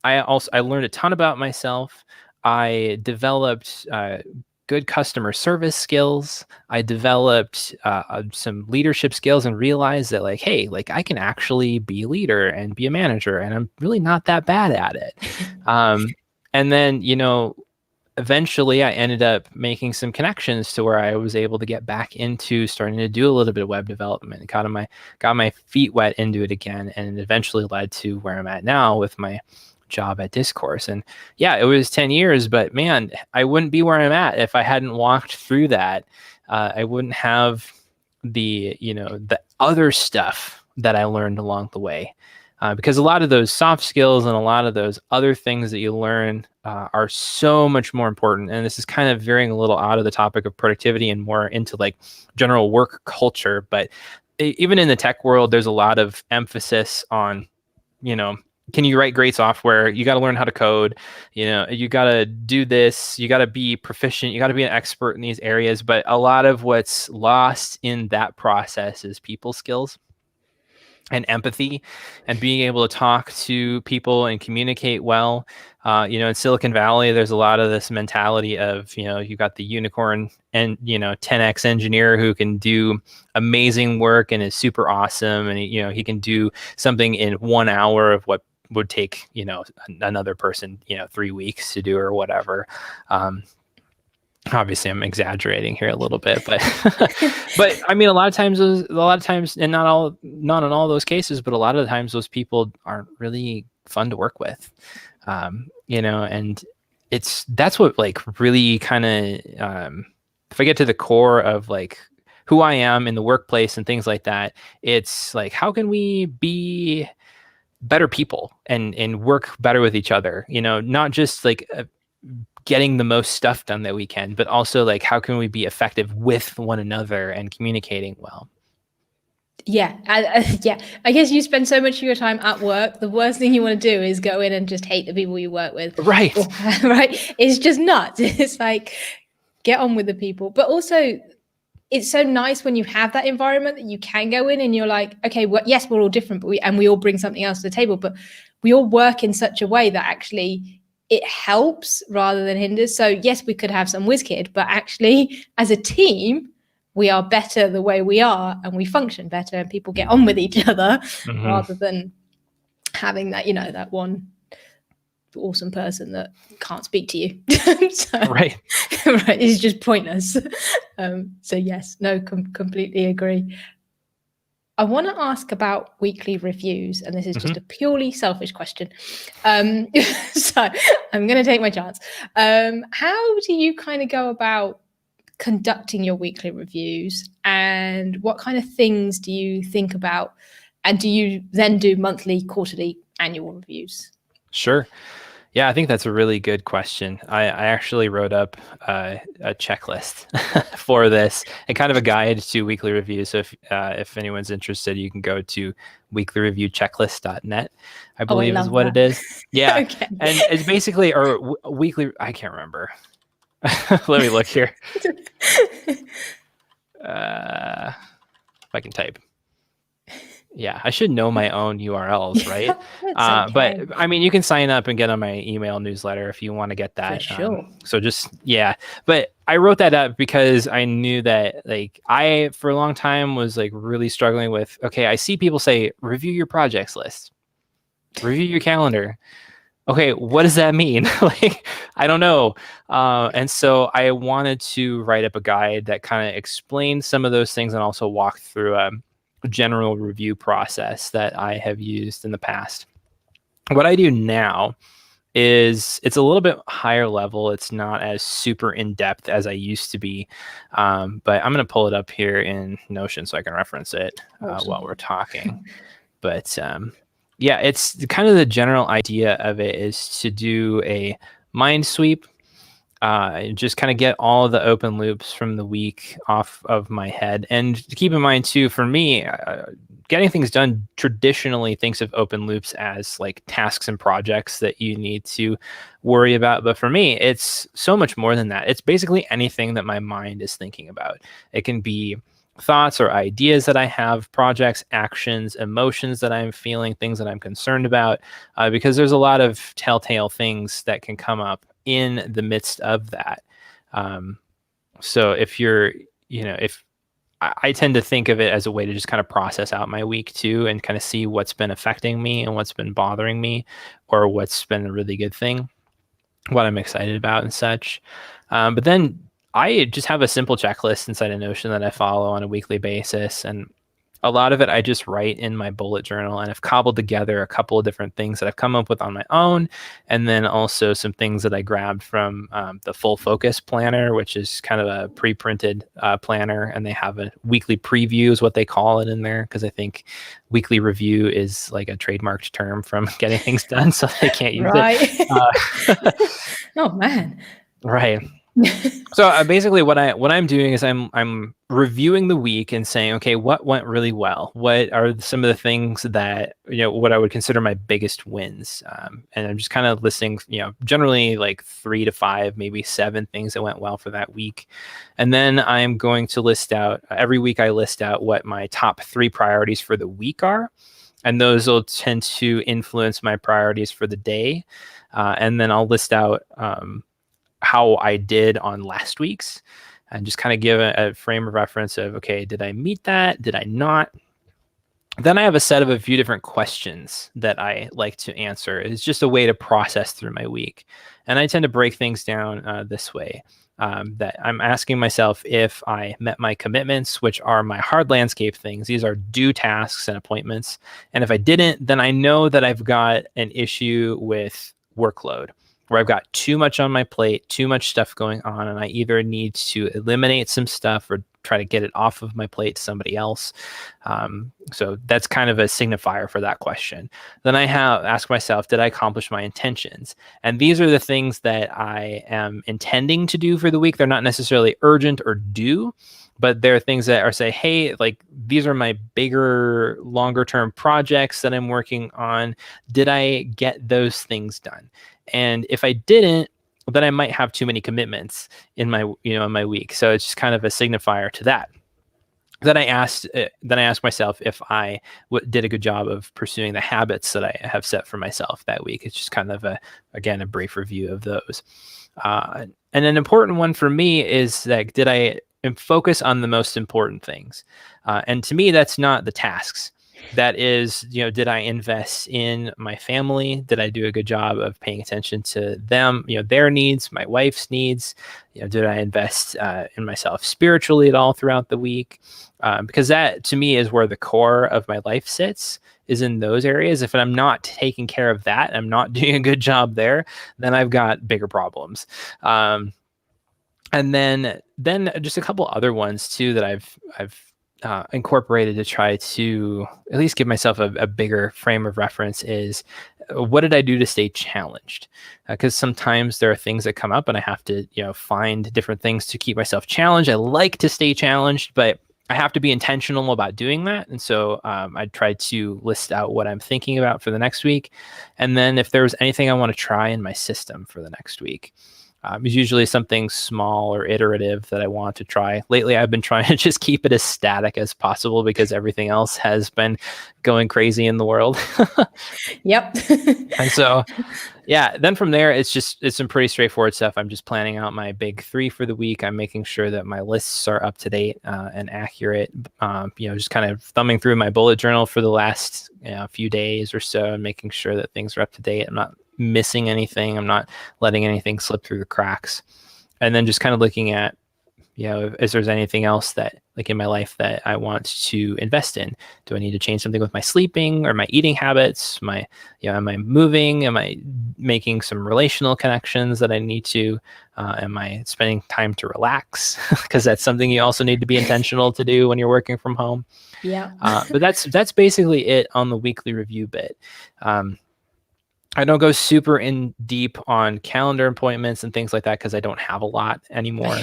I learned a ton about myself. I developed good customer service skills. I developed some leadership skills and realized that like, hey, like I can actually be a leader and be a manager, and I'm really not that bad at it. And then, eventually I ended up making some connections to where I was able to get back into starting to do a little bit of web development, got my feet wet into it again, and it eventually led to where I'm at now with my job at Discourse. And yeah, it was 10 years, but man, I wouldn't be where I'm at if I hadn't walked through that. I wouldn't have the other stuff that I learned along the way. Because a lot of those soft skills and a lot of those other things that you learn are so much more important. And this is kind of veering a little out of the topic of productivity and more into like general work culture. But even in the tech world, there's a lot of emphasis on, can you write great software? You got to learn how to code. You got to do this. You got to be proficient. You got to be an expert in these areas. But a lot of what's lost in that process is people skills and empathy, and being able to talk to people and communicate well. In Silicon Valley, there's a lot of this mentality of, you got the unicorn and, 10x engineer who can do amazing work and is super awesome. And, he can do something in 1 hour of what would take, another person, 3 weeks to do or whatever. Obviously I'm exaggerating here a little bit, but but I mean a lot of times, and not in all those cases, but a lot of the times those people aren't really fun to work with. And that's what like really kind of if I get to the core of like who I am in the workplace and things like that, it's like, how can we be better people and work better with each other, not just like getting the most stuff done that we can, but also like how can we be effective with one another and communicating well. Yeah, I guess you spend so much of your time at work. The worst thing you want to do is go in and just hate the people you work with. Right. Right. It's just nuts. It's like, get on with the people. But also, it's so nice when you have that environment that you can go in and you're like, okay, well, yes, we're all different, but we all bring something else to the table, but we all work in such a way that actually it helps rather than hinders. So yes, we could have some whiz kid, but actually as a team, we are better the way we are and we function better and people get on with each other rather than having that, that one awesome person that can't speak to you. So, right. It's just pointless. So yes, no, completely agree. I want to ask about weekly reviews, and this is just a purely selfish question. So I'm going to take my chance. How do you kind of go about conducting your weekly reviews, and what kind of things do you think about, and do you then do monthly, quarterly, annual reviews? Sure. Yeah, I think that's a really good question. I actually wrote up a checklist for this and kind of a guide to weekly reviews. So if anyone's interested, you can go to weeklyreviewchecklist.net, I believe is what it is. Yeah. Okay. And it's basically, or weekly, I can't remember. Let me look here. If I can type. Yeah, I should know my own URLs, right? Okay. But I mean, you can sign up and get on my email newsletter if you want to get that. For sure. So just, yeah. But I wrote that up because I knew that like I, for a long time, was like really struggling with, okay, I see people say, review your projects list, review your calendar. Okay, what does that mean? Like, I don't know. And so I wanted to write up a guide that kind of explains some of those things and also walk through a general review process that I have used in the past. What I do now is it's a little bit higher level. It's not as super in-depth as I used to be. But I'm going to pull it up here in Notion so I can reference it while we're talking. But yeah, it's kind of the general idea of it is to do a mind sweep, just kind of get all of the open loops from the week off of my head. And to keep in mind too, for me, getting things done traditionally thinks of open loops as like tasks and projects that you need to worry about. But for me, it's so much more than that. It's basically anything that my mind is thinking about. It can be thoughts or ideas that I have, projects, actions, emotions that I'm feeling, things that I'm concerned about, because there's a lot of telltale things that can come up in the midst of that. So if you're, if I tend to think of it as a way to just kind of process out my week too, and kind of see what's been affecting me and what's been bothering me, or what's been a really good thing, what I'm excited about and such. But then I just have a simple checklist inside of Notion that I follow on a weekly basis. And a lot of it I just write in my bullet journal, and I've cobbled together a couple of different things that I've come up with on my own. And then also some things that I grabbed from the Full Focus Planner, which is kind of a pre-printed planner. And they have a weekly preview is what they call it in there, because I think weekly review is like a trademarked term from getting things done, so they can't use it. Oh, man. Right. So basically what I'm doing is I'm reviewing the week and saying, okay, what went really well? What are some of the things that, what I would consider my biggest wins? And I'm just kind of listing, generally like 3 to 5, maybe 7 things that went well for that week. And then I'm going to list out, every week I list out what my top 3 priorities for the week are. And those will tend to influence my priorities for the day. And then I'll list out, how I did on last week's, and just kind of give a frame of reference of, okay, did I meet that? Did I not? Then I have a set of a few different questions that I like to answer. It's just a way to process through my week. And I tend to break things down this way, that I'm asking myself if I met my commitments, which are my hard landscape things. These are due tasks and appointments. And if I didn't, then I know that I've got an issue with workload. where I've got too much on my plate, too much stuff going on, and I either need to eliminate some stuff or try to get it off of my plate to somebody else. So that's kind of a signifier for that question. Then I ask myself, did I accomplish my intentions? And these are the things that I am intending to do for the week. They're not necessarily urgent or due, but there are things that are say, hey, like these are my bigger, longer term projects that I'm working on. Did I get those things done? And if I didn't, then I might have too many commitments in my, in my week. So it's just kind of a signifier to that. Then I asked myself if I did a good job of pursuing the habits that I have set for myself that week. It's just kind of a brief review of those. And an important one for me is that did I focus on the most important things? And to me, that's not the tasks. That is, did I invest in my family? Did I do a good job of paying attention to them, their needs, my wife's needs? Did I invest in myself spiritually at all throughout the week? Because that, to me, is where the core of my life sits, is in those areas. If I'm not taking care of that, I'm not doing a good job there, then I've got bigger problems. And then just a couple other ones too that I've incorporated to try to at least give myself a bigger frame of reference is what did I do to stay challenged? Because sometimes there are things that come up and I have to, find different things to keep myself challenged. I like to stay challenged, but I have to be intentional about doing that. And so I tried to list out what I'm thinking about for the next week. And then if there was anything I want to try in my system for the next week. It's usually something small or iterative that I want to try. Lately, I've been trying to just keep it as static as possible because everything else has been going crazy in the world. Yep. And so, then from there, it's some pretty straightforward stuff. I'm just planning out my big 3 for the week. I'm making sure that my lists are up to date and accurate. Just kind of thumbing through my bullet journal for the last few days or so and making sure that things are up to date. I'm not missing anything. I'm not letting anything slip through the cracks. And then just kind of looking at, if there's anything else that like in my life that I want to invest in. Do I need to change something with my sleeping or my eating habits? Am I moving? Am I making some relational connections that I need to? Am I spending time to relax? Because that's something you also need to be intentional to do when you're working from home. Yeah. But that's basically it on the weekly review bit. I don't go super in deep on calendar appointments and things like that because I don't have a lot anymore.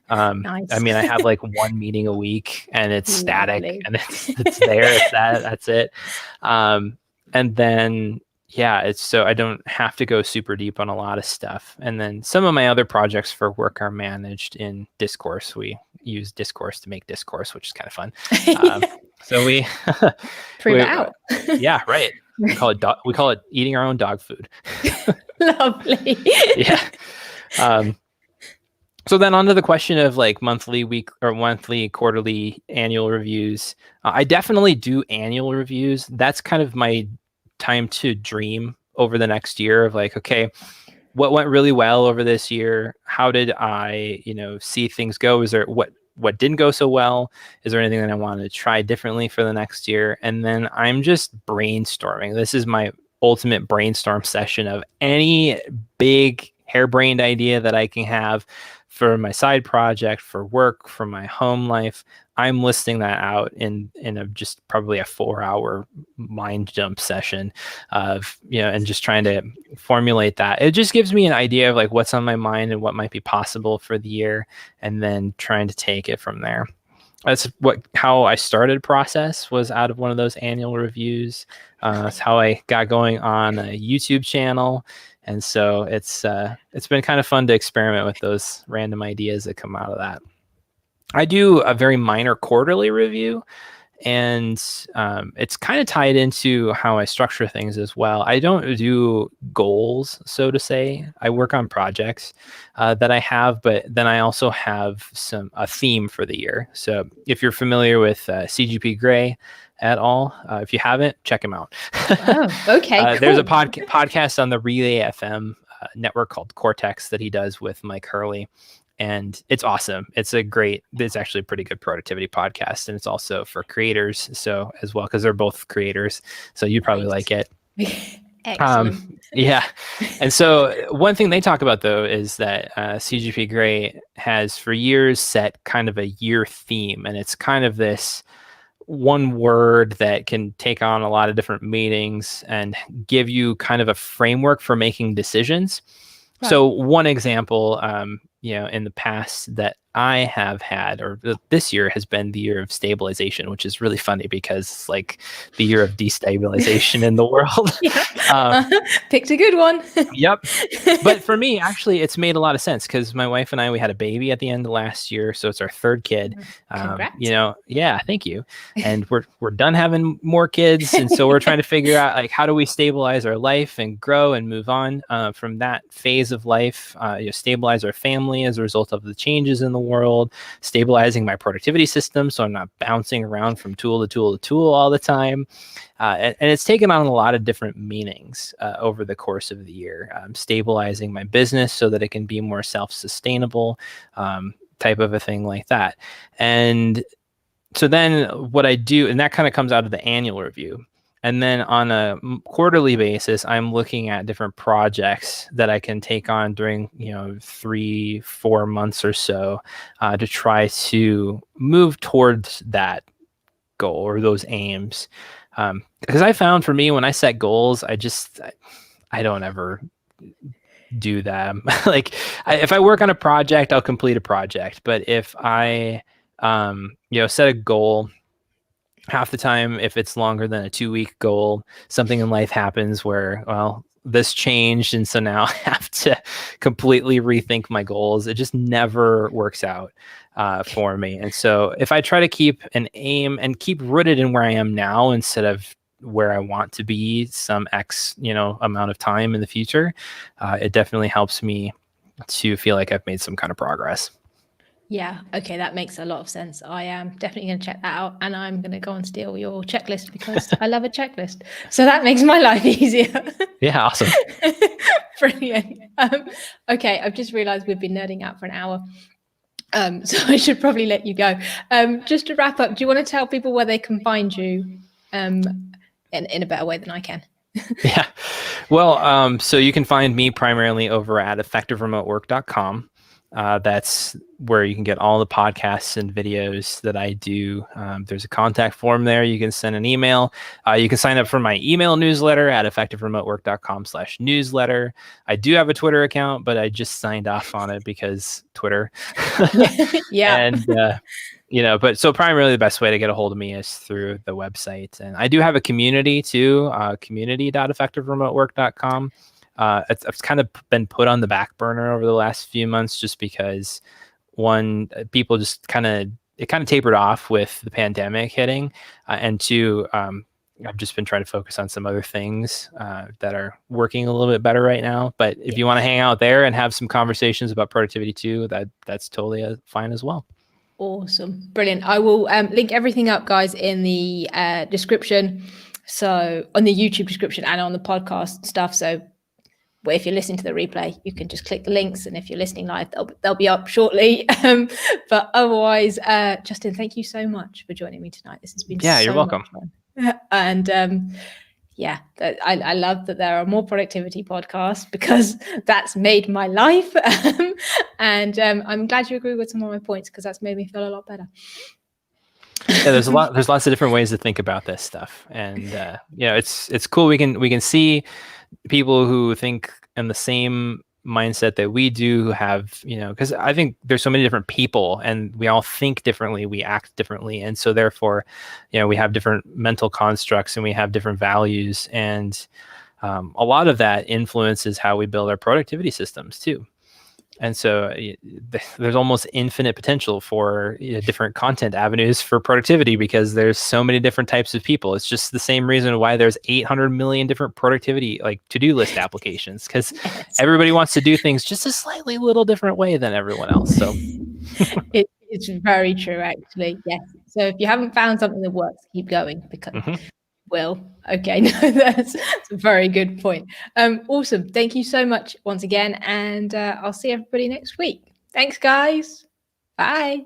Nice. I mean, I have like one meeting a week and it's static and it's there. It's that's it. And then, it's so I don't have to go super deep on a lot of stuff. And then some of my other projects for work are managed in Discourse. We use Discourse to make Discourse, which is kind of fun. So we prove it out. Yeah, right. We call it eating our own dog food. Lovely. Yeah. So then on to the question of like monthly, quarterly, annual reviews. I definitely do annual reviews. That's kind of my time to dream over the next year of like, okay, what went really well over this year? How did I, see things go? Is there what didn't go so well? Is there anything that I want to try differently for the next year? And then I'm just brainstorming. This is my ultimate brainstorm session of any big harebrained idea that I can have for my side project, for work, for my home life. I'm listing that out in just probably a 4-hour mind dump session of, and just trying to formulate that. It just gives me an idea of like what's on my mind and what might be possible for the year, and then trying to take it from there. That's how I started process was out of one of those annual reviews. That's how I got going on a YouTube channel. And so it's been kind of fun to experiment with those random ideas that come out of that. I do a very minor quarterly review, and it's kind of tied into how I structure things as well. I don't do goals, so to say. I work on projects that I have, but then I also have a theme for the year. So if you're familiar with CGP Grey at all, if you haven't, check him out. Oh, okay. Cool. There's a podcast on the Relay FM network called Cortex that he does with Mike Hurley. And it's awesome. It's actually a pretty good productivity podcast. And it's also for creators. So as well, because they're both creators. So you'd probably like it. Excellent. Yeah. And so one thing they talk about, though, is that CGP Grey has for years set kind of a year theme. And it's kind of this one word that can take on a lot of different meanings and give you kind of a framework for making decisions. Right. So one example, in the past that I have had, or this year has been the year of stabilization, which is really funny because it's like the year of destabilization in the world. Picked a good one. Yep. But for me, actually, it's made a lot of sense because my wife and I, we had a baby at the end of last year. So it's our third kid. Congrats. Yeah, thank you. And we're done having more kids. And so we're trying to figure out, like, how do we stabilize our life and grow and move on from that phase of life, stabilize our family as a result of the changes in the world, stabilizing my productivity system so I'm not bouncing around from tool to tool to tool all the time. And it's taken on a lot of different meanings over the course of the year. Stabilizing my business so that it can be more self-sustainable, type of a thing like that. And so then what I do, and that kind of comes out of the annual review. And then on a quarterly basis, I'm looking at different projects that I can take on during, 3-4 months or so to try to move towards that goal or those aims. Because I found for me, when I set goals, I don't ever do them. Like if I work on a project, I'll complete a project. But if I, set a goal, half the time, if it's longer than a 2-week goal, something in life happens where, well, this changed. And so now I have to completely rethink my goals. It just never works out for me. And so if I try to keep an aim and keep rooted in where I am now instead of where I want to be some X, amount of time in the future, it definitely helps me to feel like I've made some kind of progress. Yeah. Okay. That makes a lot of sense. I am definitely going to check that out, and I'm going to go and steal your checklist because I love a checklist. So that makes my life easier. Yeah. Awesome. Brilliant. Okay. I've just realized we've been nerding out for an hour. So I should probably let you go. Just to wrap up, do you want to tell people where they can find you in a better way than I can? Yeah. Well, so you can find me primarily over at effectiveremotework.com. That's where you can get all the podcasts and videos that I do. There's a contact form there. You can send an email. You can sign up for my email newsletter at effectiveremotework.com/newsletter. I do have a Twitter account, but I just signed off on it because Twitter. Yeah. And, but so primarily the best way to get a hold of me is through the website. And I do have a community too, community.effectiveremotework.com. It's kind of been put on the back burner over the last few months just because people just it kind of tapered off with the pandemic hitting, and two, I've just been trying to focus on some other things that are working a little bit better right now. But if you want to hang out there and have some conversations about productivity too, that's totally fine as well. Awesome. Brilliant. I will link everything up, guys, in the description. So on the YouTube description and on the podcast stuff. So if you're listening to the replay, you can just click the links, and if you're listening live, they'll be up shortly. But otherwise, Justin, thank you so much for joining me tonight. This has been you're welcome. Much fun. And I love that there are more productivity podcasts because that's made my life. And I'm glad you agree with some of my points because that's made me feel a lot better. Yeah, there's lots of different ways to think about this stuff, and it's cool. We can see people who think in the same mindset that we do, who have, because I think there's so many different people and we all think differently, we act differently. And so therefore, we have different mental constructs and we have different values. And a lot of that influences how we build our productivity systems too. And so there's almost infinite potential for different content avenues for productivity because there's so many different types of people. It's just the same reason why there's 800 million different productivity, like to-do list applications, because everybody wants to do things just a slightly little different way than everyone else. So it's very true, actually. Yes. So if you haven't found something that works, keep going because will. Okay, no, that's a very good point. Awesome. Thank you so much once again, and I'll see everybody next week. Thanks, guys. Bye.